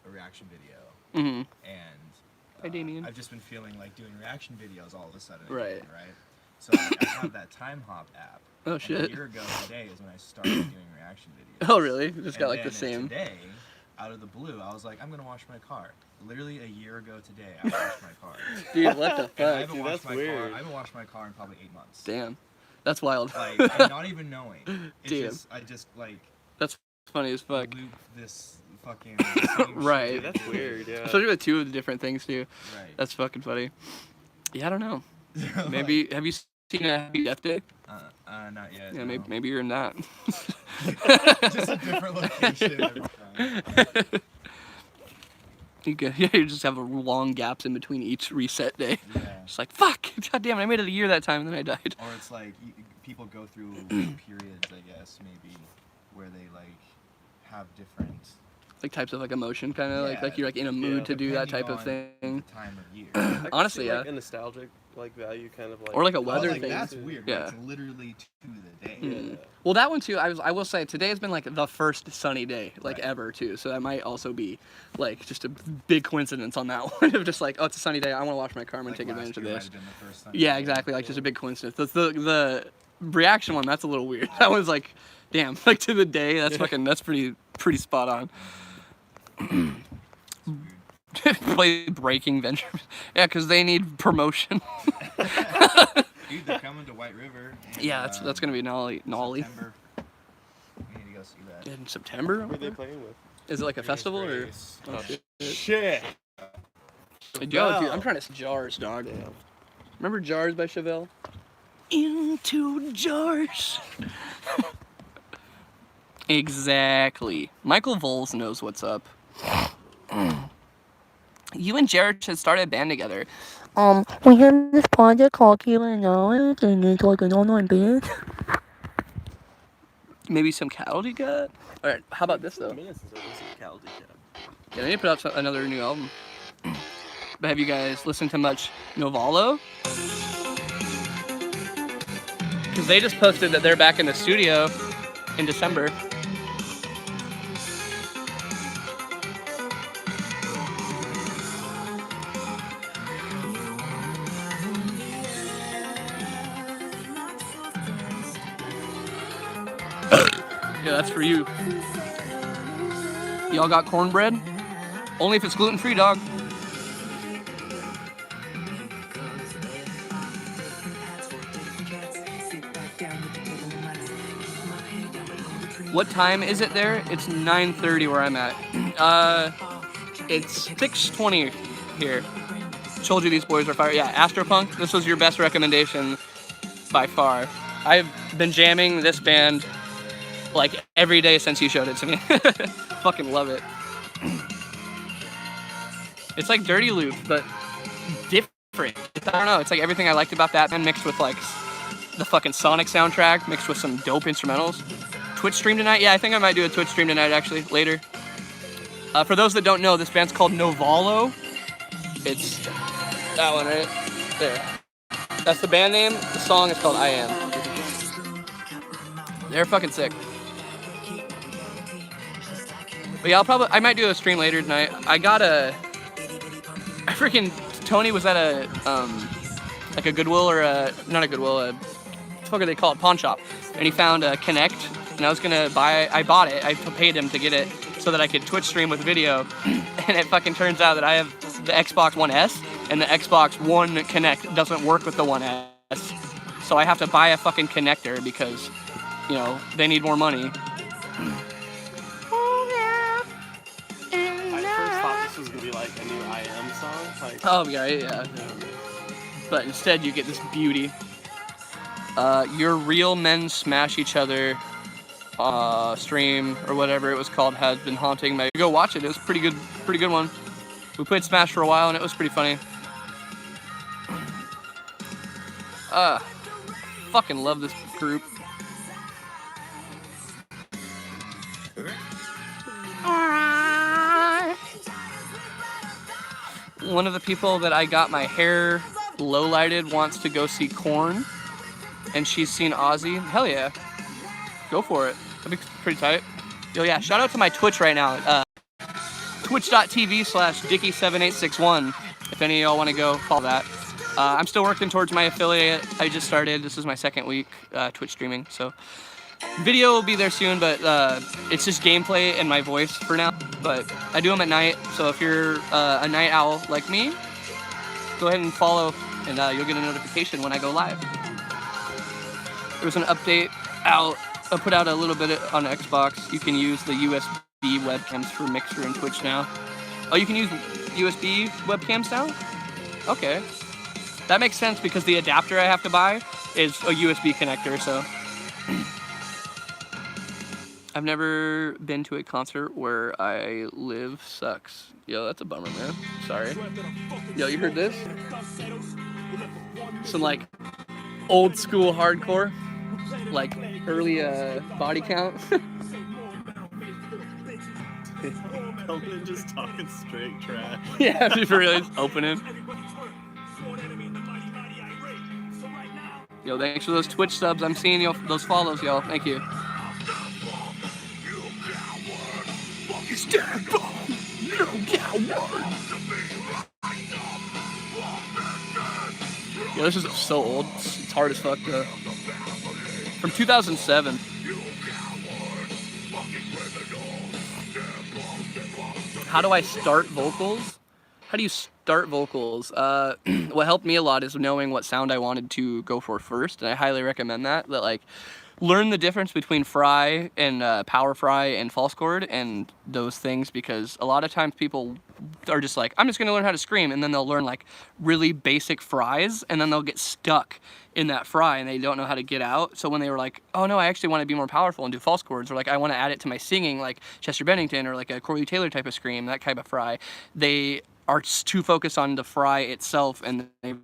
[SPEAKER 5] a reaction video,
[SPEAKER 1] Mm-hmm.
[SPEAKER 5] and
[SPEAKER 1] Hi, Damien.
[SPEAKER 5] I've just been feeling like doing reaction videos all of a sudden.
[SPEAKER 1] Right.
[SPEAKER 5] Again, right. So I have that time hop app.
[SPEAKER 1] Oh,
[SPEAKER 5] and
[SPEAKER 1] shit.
[SPEAKER 5] A year ago today is when I started doing reaction videos.
[SPEAKER 1] Oh, really? Just got
[SPEAKER 5] And
[SPEAKER 1] like the
[SPEAKER 5] then
[SPEAKER 1] same.
[SPEAKER 5] Today, out of the blue, I was like, I'm gonna wash my car. Literally a year ago today, I washed my car.
[SPEAKER 1] Dude, what the
[SPEAKER 5] And I
[SPEAKER 1] fuck?
[SPEAKER 5] haven't
[SPEAKER 2] Dude,
[SPEAKER 5] washed
[SPEAKER 2] that's
[SPEAKER 5] my
[SPEAKER 2] weird.
[SPEAKER 5] car. I haven't washed my car in probably 8 months.
[SPEAKER 1] Damn. That's wild.
[SPEAKER 5] Like, and not even knowing. It's
[SPEAKER 1] Damn.
[SPEAKER 5] just, I just like
[SPEAKER 1] That's funny as fuck.
[SPEAKER 5] loop this fucking same
[SPEAKER 1] Right.
[SPEAKER 5] shit.
[SPEAKER 2] Dude, that's weird, yeah.
[SPEAKER 1] Especially with two of the different things, too.
[SPEAKER 5] Right.
[SPEAKER 1] That's fucking funny. Yeah, I don't know. Maybe, have you seen a Happy Death Day?
[SPEAKER 5] Not yet.
[SPEAKER 1] Yeah,
[SPEAKER 5] no.
[SPEAKER 1] maybe you're in that.
[SPEAKER 5] Just a different location every time.
[SPEAKER 1] You just have long gaps in between each reset day.
[SPEAKER 5] Yeah.
[SPEAKER 1] Just like, fuck, god damn it, I made it a year that time and then I died.
[SPEAKER 5] Or it's like people go through periods, I guess, maybe, where they like have different.
[SPEAKER 1] Like types of like emotion, kind of
[SPEAKER 5] Yeah,
[SPEAKER 1] like you're like in a mood
[SPEAKER 2] yeah,
[SPEAKER 1] to do that
[SPEAKER 5] depending
[SPEAKER 1] type of
[SPEAKER 5] on
[SPEAKER 1] thing.
[SPEAKER 5] the time of year.
[SPEAKER 2] I can
[SPEAKER 1] Honestly,
[SPEAKER 2] see,
[SPEAKER 1] yeah.
[SPEAKER 2] like, a nostalgic like value kind of like.
[SPEAKER 1] Or like a
[SPEAKER 5] Oh,
[SPEAKER 1] weather
[SPEAKER 5] like,
[SPEAKER 1] thing.
[SPEAKER 5] that's weird.
[SPEAKER 1] Yeah.
[SPEAKER 5] But it's literally to the day.
[SPEAKER 1] Mm. Well, that one too. I will say today has been like the first sunny day like
[SPEAKER 5] Right.
[SPEAKER 1] ever too. So that might also be like just a big coincidence on that one of just like, oh, it's a sunny day. I want to wash my car. I'm gonna
[SPEAKER 5] Like
[SPEAKER 1] take
[SPEAKER 5] last
[SPEAKER 1] advantage of
[SPEAKER 5] year might
[SPEAKER 1] this.
[SPEAKER 5] have been the first sunny
[SPEAKER 1] Yeah,
[SPEAKER 5] day.
[SPEAKER 1] exactly. Like just a big coincidence. The reaction one, that's a little weird. That was like, damn, like to the day. That's fucking. That's pretty spot on.
[SPEAKER 5] It's weird.
[SPEAKER 1] Play Breaking Ventures. Yeah, because they need promotion.
[SPEAKER 5] Dude, they're coming to White River. And,
[SPEAKER 1] Yeah, that's gonna be Nolly.
[SPEAKER 5] September. We need to go see that.
[SPEAKER 1] In September?
[SPEAKER 2] Who are they playing with?
[SPEAKER 1] Is it like a festival or?
[SPEAKER 5] Grace.
[SPEAKER 1] Oh, shit.
[SPEAKER 2] Shit.
[SPEAKER 1] Yo, I'm trying to Jars, dog.
[SPEAKER 2] Damn.
[SPEAKER 1] Remember Jars by Chevelle? Into Jars. Exactly. Michael Voles knows what's up. You and Jared should start a band together.
[SPEAKER 6] We have this project called Keelan Knowledge, and it's like an online band.
[SPEAKER 1] Maybe some Cowley Gut? Alright, how about this though?
[SPEAKER 2] Minutes since I listened to Cal Deacon.
[SPEAKER 1] Yeah, they need to put out another new album. But have you guys listened to much Novalo? Because they just posted that they're back in the studio in December. Yeah, that's for you. Y'all got cornbread? Only if it's gluten-free, dog. What time is it there? It's 9:30 where I'm at. It's 6:20 here. Told you these boys are fire. Yeah, Astropunk, this was your best recommendation by far. I've been jamming this band like every day since you showed it to me. Fucking love it. It's like Dirty Loop, but different. I don't know, it's like everything I liked about that band mixed with like the fucking Sonic soundtrack, mixed with some dope instrumentals. Twitch stream tonight? Yeah, I think I might do a Twitch stream tonight actually, later. For those that don't know, this band's called Novalo. It's that one right there. That's the band name. The song is called I Am. They're fucking sick. But yeah, I might do a stream later tonight. I freaking Tony was at a like a Goodwill or not a Goodwill, what the fuck are they called? Pawn shop. And he found a Kinect, and I bought it. I paid him to get it so that I could Twitch stream with video. And it fucking turns out that I have the Xbox One S, and the Xbox One Kinect doesn't work with the One S. So I have to buy a fucking connector because, you know, they need more money.
[SPEAKER 2] I first thought this was gonna be like a new I Am song. Like,
[SPEAKER 1] Oh, yeah. But instead you get this beauty. Your Real Men Smash Each Other stream or whatever it was called has been haunting my. Go watch it. It was pretty good one. We played Smash for a while and it was pretty funny. Fucking love this group. One of the people that I got my hair low-lighted wants to go see Korn, and she's seen Ozzy. Hell yeah. Go for it. That'd be pretty tight. Yo, yeah, shout out to my Twitch right now. Twitch.tv/Dicky7861. If any of y'all want to go, follow that. I'm still working towards my affiliate. I just started. This is my second week Twitch streaming, so video will be there soon, but it's just gameplay and my voice for now. But I do them at night, so if you're a night owl like me, go ahead and follow, and you'll get a notification when I go live. There was an update out. I put out a little bit on Xbox. You can use the USB webcams for Mixer and Twitch now. Oh, you can use USB webcams now? Okay. That makes sense because the adapter I have to buy is a USB connector, so. I've never been to a concert where I live sucks. Yo, that's a bummer, man. Sorry. Yo, you heard this? Some like old school hardcore, like early body count.
[SPEAKER 2] Conan just talking straight trash.
[SPEAKER 1] Yeah, for real, it's opening. Yo, thanks for those Twitch subs. I'm seeing you, those follows, y'all. Thank you. Yo, this is so old. It's hard as fuck, though. From 2007. How do I start vocals? How do you start vocals? What helped me a lot is knowing what sound I wanted to go for first, and I highly recommend that. That like learn the difference between fry and power fry and false chord and those things, because a lot of times people are just like, I'm just gonna learn how to scream, and then they'll learn like really basic fries, and then they'll get stuck in that fry and they don't know how to get out. So when they were like, oh no, I actually want to be more powerful and do false chords, or like I want to add it to my singing like Chester Bennington or like a Corey Taylor type of scream, that type of fry, they are too focused on the fry itself, and they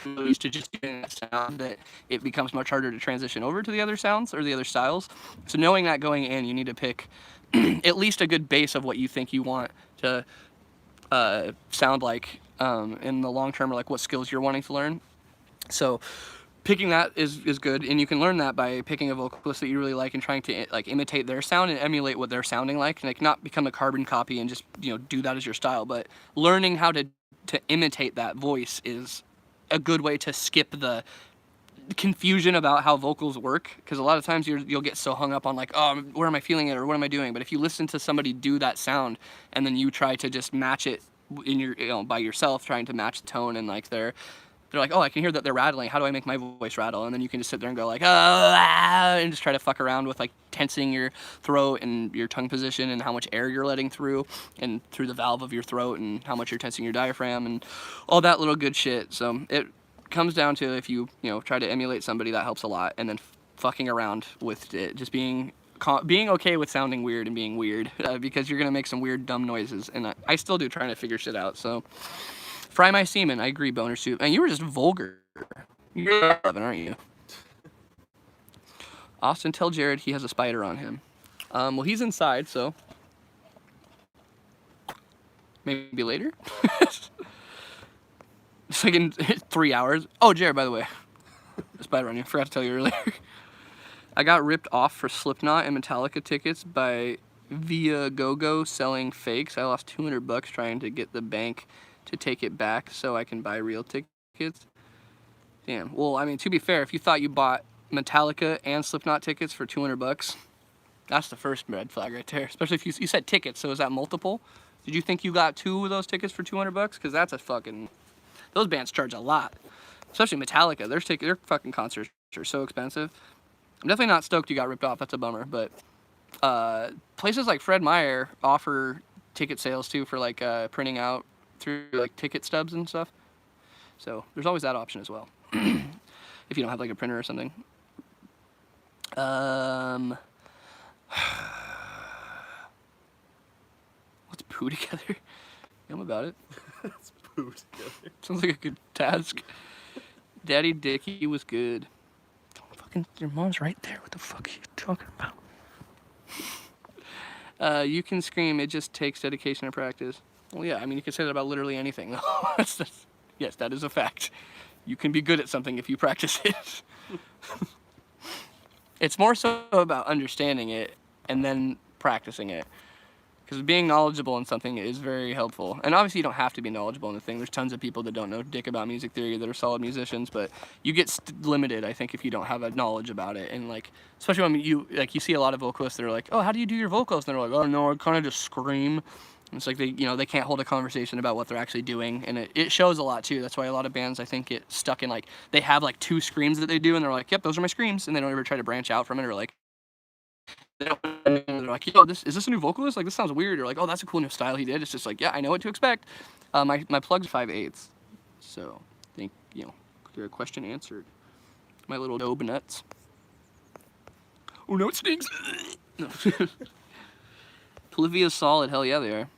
[SPEAKER 1] used to just doing that sound that it becomes much harder to transition over to the other sounds or the other styles. So knowing that going in, you need to pick at least a good base of what you think you want to sound like in the long term, or like what skills you're wanting to learn. So picking that is good, and you can learn that by picking a vocalist that you really like and trying to like imitate their sound and emulate what they're sounding like, and like not become a carbon copy and just, you know, do that as your style, but learning how to imitate that voice is a good way to skip the confusion about how vocals work, because a lot of times you'll get so hung up on like, oh, where am I feeling it or what am I doing? But if you listen to somebody do that sound and then you try to just match it in your, you know, by yourself, trying to match the tone, and like they're like, oh, I can hear that they're rattling, how do I make my voice rattle? And then you can just sit there and go like, and just try to fuck around with like tensing your throat and your tongue position and how much air you're letting through and through the valve of your throat and how much you're tensing your diaphragm and all that little good shit. So it comes down to, if you try to emulate somebody, that helps a lot, and then fucking around with it, just being okay with sounding weird and being weird, because you're gonna make some weird dumb noises, and I still do, trying to figure shit out. So fry my semen, I agree, Boner Soup. And you were just vulgar. You're 11, aren't you? Austin, tell Jared he has a spider on him. Well, he's inside, so maybe later. It's like in 3 hours. Oh, Jared, by the way, a spider on you. Forgot to tell you earlier. I got ripped off for Slipknot and Metallica tickets by Viagogo selling fakes. I lost $200 trying to get the bank to take it back so I can buy real tickets. Damn. Well, I mean, to be fair, if you thought you bought Metallica and Slipknot tickets for $200, that's the first red flag right there. Especially if you said tickets, so is that multiple? Did you think you got 2 of those tickets for $200? Because that's a fucking... Those bands charge a lot. Especially Metallica. Their fucking concerts are so expensive. I'm definitely not stoked you got ripped off. That's a bummer. But places like Fred Meyer offer ticket sales too for like printing out through like ticket stubs and stuff. So there's always that option as well. If you don't have like a printer or something. Let's poo together. I'm about it.
[SPEAKER 2] Let's poo together.
[SPEAKER 1] Sounds like a good task. Daddy Dickie was good. Don't fucking, your mom's right there. What the fuck are you talking about? You can scream, it just takes dedication and practice. Well, yeah, I mean, you can say that about literally anything. Yes, that is a fact. You can be good at something if you practice it. It's more so about understanding it and then practicing it. Because being knowledgeable in something is very helpful. And obviously you don't have to be knowledgeable in the thing. There's tons of people that don't know dick about music theory that are solid musicians, but you get limited, I think, if you don't have a knowledge about it. And like, especially when you see a lot of vocalists that are like, oh, how do you do your vocals? And they're like, oh no, I kind of just scream. And it's like they can't hold a conversation about what they're actually doing, and it shows a lot too. That's why a lot of bands, I think, get stuck in like, they have like 2 screams that they do, and they're like, yep, those are my screams, and they don't ever try to branch out from it, or like, they're like, yo, is this a new vocalist? Like, this sounds weird. Or like, oh, that's a cool new style he did. It's just like, yeah, I know what to expect. My plug's 5/8, so I think, your question answered. My little dobe nuts. Oh no, it stinks. No. Olivia's solid. Hell yeah, they are.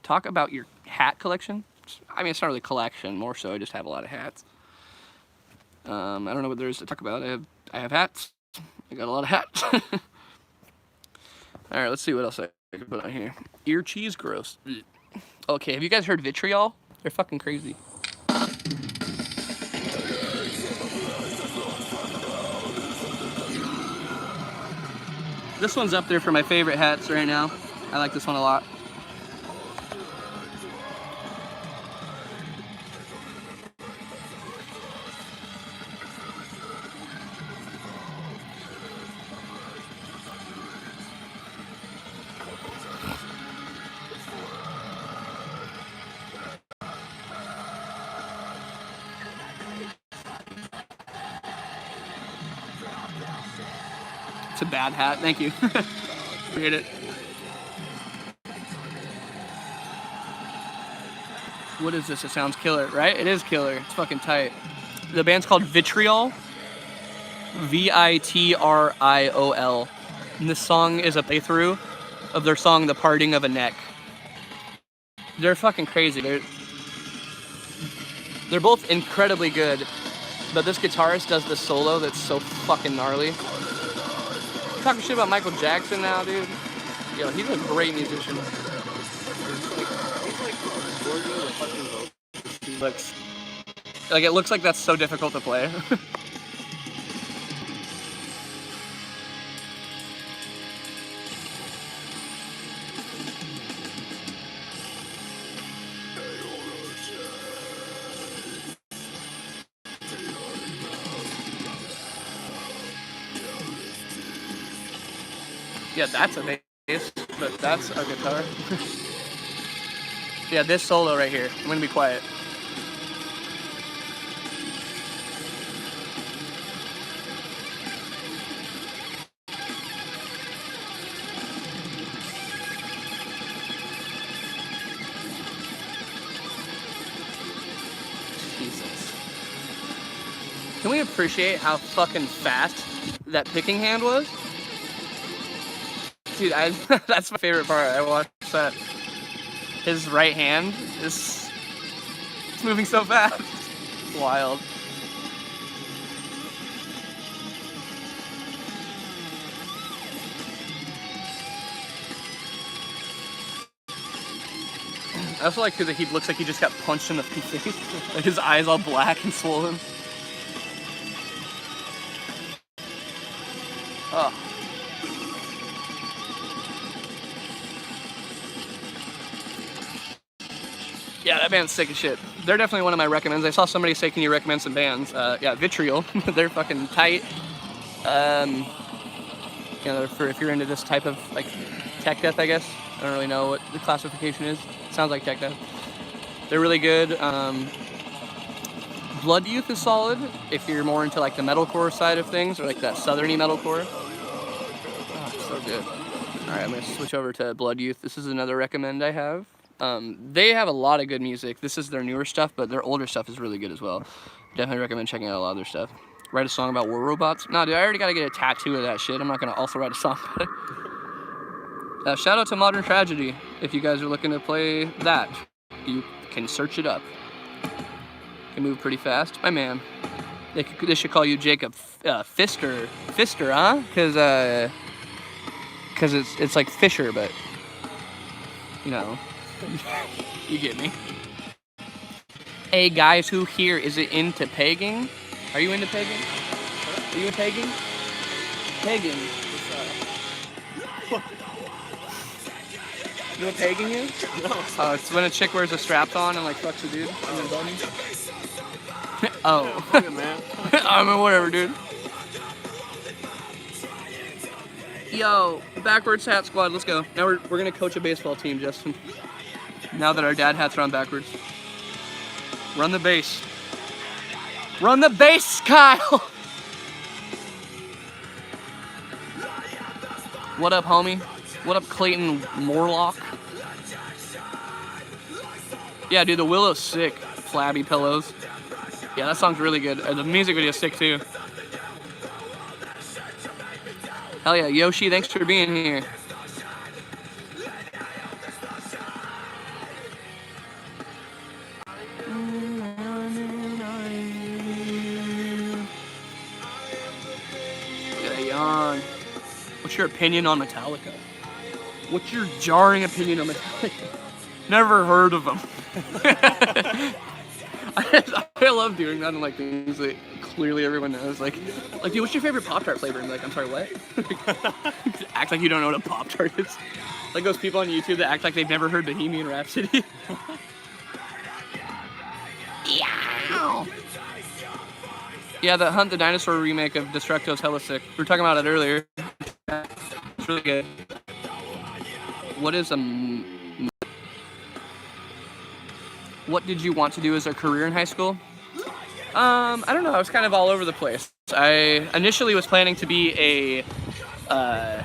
[SPEAKER 1] Talk about your hat collection. I mean, it's not really a collection. More so, I just have a lot of hats. I don't know what there is to talk about. I have hats. I got a lot of hats. All right, let's see what else I can put on here. Ear cheese, gross. Okay, have you guys heard Vitriol? They're fucking crazy. This one's up there for my favorite hats right now. I like this one a lot. It's a bad hat. Thank you. Appreciate it. What is this? It sounds killer, right? It is killer. It's fucking tight. The band's called Vitriol. Vitriol. And this song is a playthrough of their song The Parting of a Neck. They're fucking crazy. They're both incredibly good, but this guitarist does this solo that's so fucking gnarly. Talking shit about Michael Jackson now, dude. Yo, he's a great musician. Looks like it looks like that's so difficult to play. Yeah, that's a bass, but that's a guitar. Yeah, this solo right here. I'm gonna be quiet. Jesus. Can we appreciate how fucking fast that picking hand was? Dude, that's my favorite part. I watched that. His right hand is it's moving so fast. It's wild. I also like that he looks like he just got punched in the face. Like his eyes all black and swollen. Oh. Yeah, that band's sick as shit. They're definitely one of my recommends. I saw somebody say, can you recommend some bands? Yeah, Vitriol. They're fucking tight. You know, for if you're into this type of like tech death, I guess. I don't really know what the classification is. Sounds like tech death. They're really good. Blood Youth is solid if you're more into like the metalcore side of things, or like that southerny metalcore. Oh, so good. All right, I'm gonna switch over to Blood Youth. This is another recommend I have. They have a lot of good music. This is their newer stuff, but their older stuff is really good as well. Definitely recommend checking out a lot of their stuff. Write a song about war robots? Nah, dude, I already gotta get a tattoo of that shit. I'm not gonna also write a song about it. Shout out to Modern Tragedy. If you guys are looking to play that, you can search it up. Can move pretty fast. My man. They should call you Jacob Fister, huh? Cause it's like Fisher, but you know. You get me. Hey guys, who here is it into pegging? Are you into pegging? Are you into pegging? Pegging. You know what pegging is? No. Oh, it's when a chick wears a strap on and like fucks a dude and then bunny. Oh.
[SPEAKER 2] Yeah, man.
[SPEAKER 1] I mean, whatever, dude. Yo, backwards hat squad, let's go. Now we're gonna coach a baseball team, Justin. Now that our dad hats are on backwards. Run the base. Run the base, Kyle! What up, homie? What up, Clayton Morlock? Yeah, dude, the Willow's sick. Flabby pillows. Yeah, that song's really good. The music video's sick, too. Hell yeah, Yoshi, thanks for being here. Yawn. What's your opinion on Metallica? What's your jarring opinion on Metallica? Never heard of them. I love doing that and like things that clearly everyone knows. Like, dude, what's your favorite Pop-Tart flavor? And like, I'm sorry, what? Act like you don't know what a Pop-Tart is. Like those people on YouTube that act like they've never heard Bohemian Rhapsody. Yeah, the Hunt the Dinosaur remake of Destructo's hella sick. We were talking about it earlier. It's really good. What is what did you want to do as a career in high school? I don't know. I was kind of all over the place. I initially was planning to be I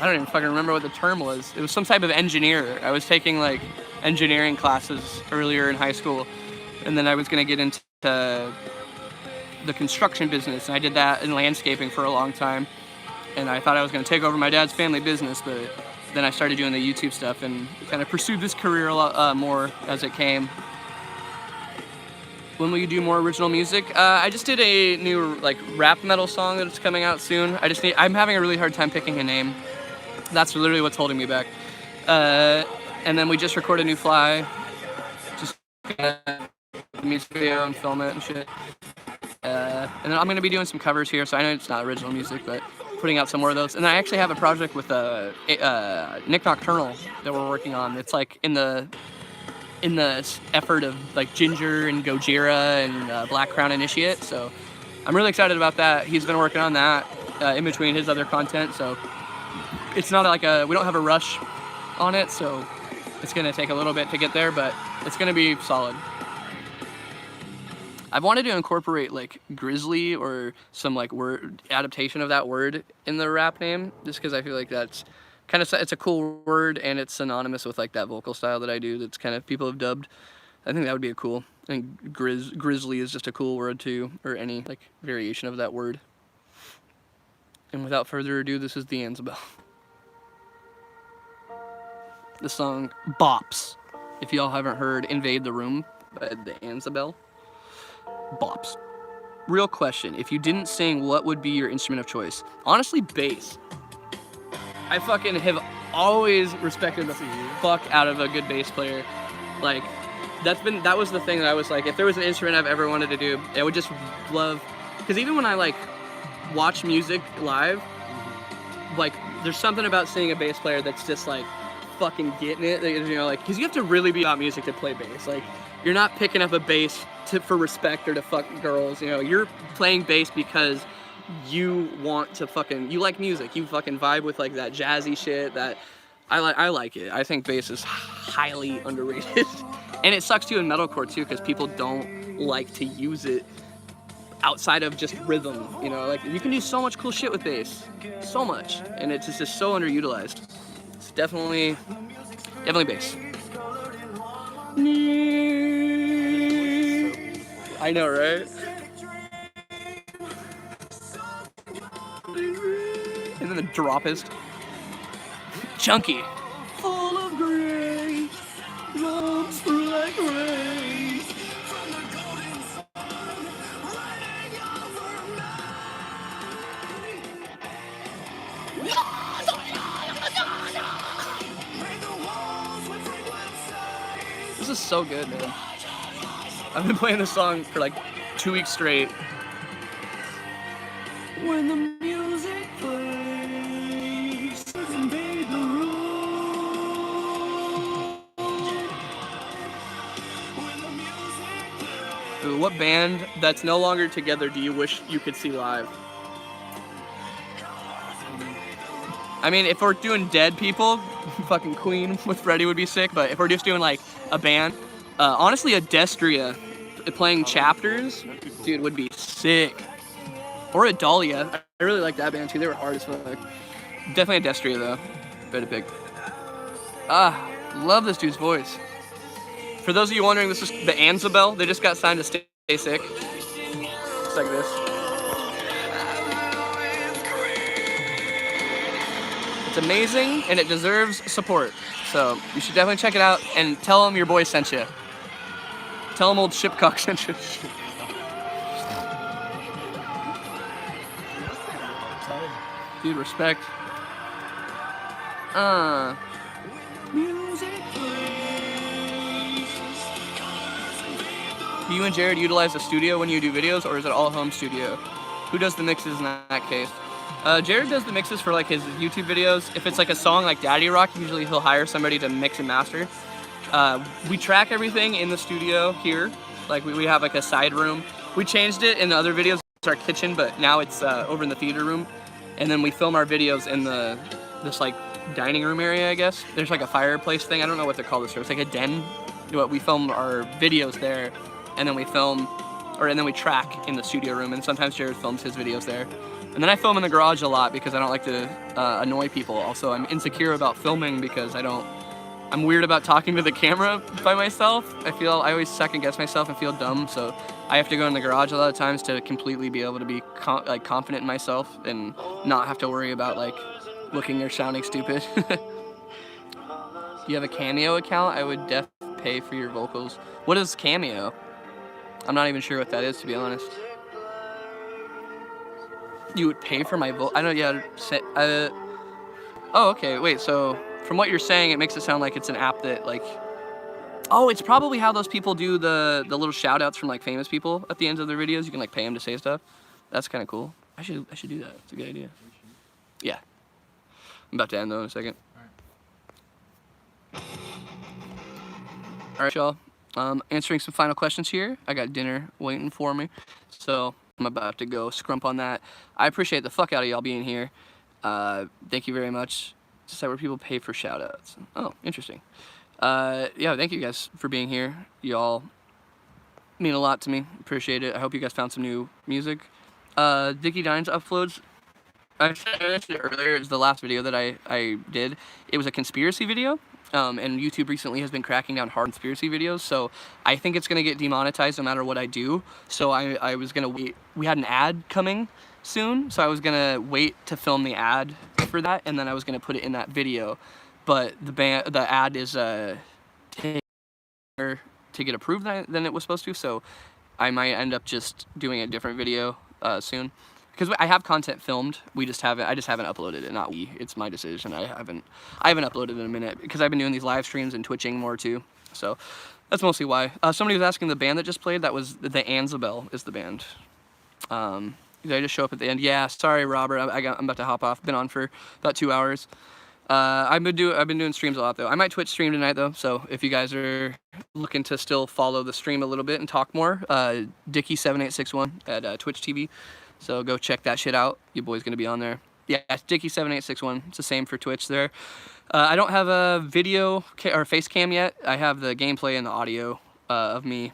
[SPEAKER 1] don't even fucking remember what the term was. It was some type of engineer. I was taking like engineering classes earlier in high school, and then I was gonna get into the construction business, and I did that in landscaping for a long time. And I thought I was gonna take over my dad's family business, but then I started doing the YouTube stuff and kind of pursued this career a lot more as it came. When will you do more original music? I just did a new like rap metal song that's coming out soon. I'm having a really hard time picking a name. That's literally what's holding me back. And then we just recorded a new Fly. Just gonna music video and film it and shit. And then I'm gonna be doing some covers here, so I know it's not original music, but putting out some more of those. And I actually have a project with Nick Nocturnal that we're working on. It's like in the effort of like Ginger and Gojira and Black Crown Initiate. So I'm really excited about that. He's been working on that in between his other content. So it's not like we don't have a rush on it. So it's gonna take a little bit to get there, but it's gonna be solid. I've wanted to incorporate like grizzly or some like word adaptation of that word in the rap name, just because I feel like that's kind of, it's a cool word and it's synonymous with like that vocal style that I do. That's kind of people have dubbed. I think that would be a cool. And grizzly is just a cool word too, or any like variation of that word. And without further ado, this is the Ansabel. The song Bops. If y'all haven't heard Invade the Room by the Ansabel. Bops. Real question, if you didn't sing, what would be your instrument of choice? Honestly, bass. I fucking have always respected the fuck out of a good bass player. Like, that was the thing that I was like, if there was an instrument I've ever wanted to do, I would just love, because even when I like watch music live, like there's something about seeing a bass player that's just like fucking getting it, you know, like, because you have to really be about music to play bass. Like, you're not picking up a bass for respect or to fuck girls, you know, you're playing bass because you want to fucking, you like music, you fucking vibe with like that jazzy shit. That I like it. I think bass is highly underrated. And it sucks too in metalcore too, because people don't like to use it outside of just rhythm, you know, like you can do so much cool shit with bass, so much, and it's just so underutilized. It's definitely bass. I know, right? And then the droppist. Chunky. Full of grace, rolls through like rain. This is so good, man. I've been playing this song for like 2 weeks straight. When the music plays, invade the room. Ooh, what band that's no longer together do you wish you could see live? I mean, if we're doing dead people, fucking Queen with Freddie would be sick, but if we're just doing like a band, honestly, a Destria playing Chapters, dude, would be sick. Or a Dahlia. I really like that band too. They were hard as fuck. Definitely a Destria though. Better pick. Love this dude's voice. For those of you wondering, this is the Ansabel. They just got signed to Stay Sick. It's like this. It's amazing and it deserves support. So you should definitely check it out and tell them your boy sent you. Tell them old Shipcock sent you. Dude, respect. Do you and Jared utilize the studio when you do videos, or is it all home studio? Who does the mixes in that case? Jared does the mixes for like his YouTube videos. If it's like a song like Daddy Rock, usually he'll hire somebody to mix and master. We track everything in the studio here. Like we have like a side room. We changed it in the other videos. It's our kitchen, but now it's over in the theater room. And then we film our videos in this like dining room area, I guess. There's like a fireplace thing. I don't know what to call this. It's like a den. We film our videos there, and then we track in the studio room. And sometimes Jared films his videos there. And then I film in the garage a lot because I don't like to annoy people. Also, I'm insecure about filming because I'm weird about talking to the camera by myself. I always second guess myself and feel dumb, so I have to go in the garage a lot of times to completely be able to be confident in myself and not have to worry about like looking or sounding stupid. You have a Cameo account? I would def pay for your vocals. What is Cameo? I'm not even sure what that is, to be honest. You would pay for my vote? I don't. Yeah. Oh, okay. Wait. So from what you're saying, it makes it sound like it's an app that like. Oh, it's probably how those people do the little shout outs from like famous people at the end of their videos. You can like pay them to say stuff. That's kind of cool. I should do that. It's a good idea. Yeah. I'm about to end though in a second. All right, y'all. Answering some final questions here. I got dinner waiting for me, so I'm about to go scrump on that. I appreciate the fuck out of y'all being here. Thank you very much. Just where people pay for shoutouts. Oh, interesting. Yeah, thank you guys for being here. Y'all mean a lot to me. Appreciate it. I hope you guys found some new music. Dickie Dines uploads. I mentioned it earlier. It's the last video that I did. It was a conspiracy video. And YouTube recently has been cracking down hard on conspiracy videos, so I think it's gonna get demonetized no matter what I do. So I was gonna wait. We had an ad coming soon, so I was gonna wait to film the ad for that, and then I was gonna put it in that video. But the ad is taking longer to get approved than it was supposed to, so I might end up just doing a different video soon. Because I have content filmed, I just haven't uploaded it. Not we, it's my decision. I haven't uploaded in a minute because I've been doing these live streams and twitching more too. So that's mostly why. Somebody was asking the band that just played. That was the Anzabel is the band. Did I just show up at the end? Yeah. Sorry, Robert. I'm about to hop off. Been on for about 2 hours. I've been doing streams a lot though. I might Twitch stream tonight though. So if you guys are looking to still follow the stream a little bit and talk more, Dickie7861 at Twitch TV. So go check that shit out. Your boy's gonna be on there. Yeah, it's Dickie7861. It's the same for Twitch there. I don't have a video or face cam yet. I have the gameplay and the audio of me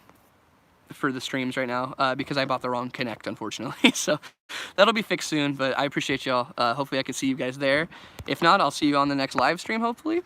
[SPEAKER 1] for the streams right now because I bought the wrong Kinect, unfortunately. So that'll be fixed soon, but I appreciate y'all. Hopefully I can see you guys there. If not, I'll see you on the next live stream, hopefully.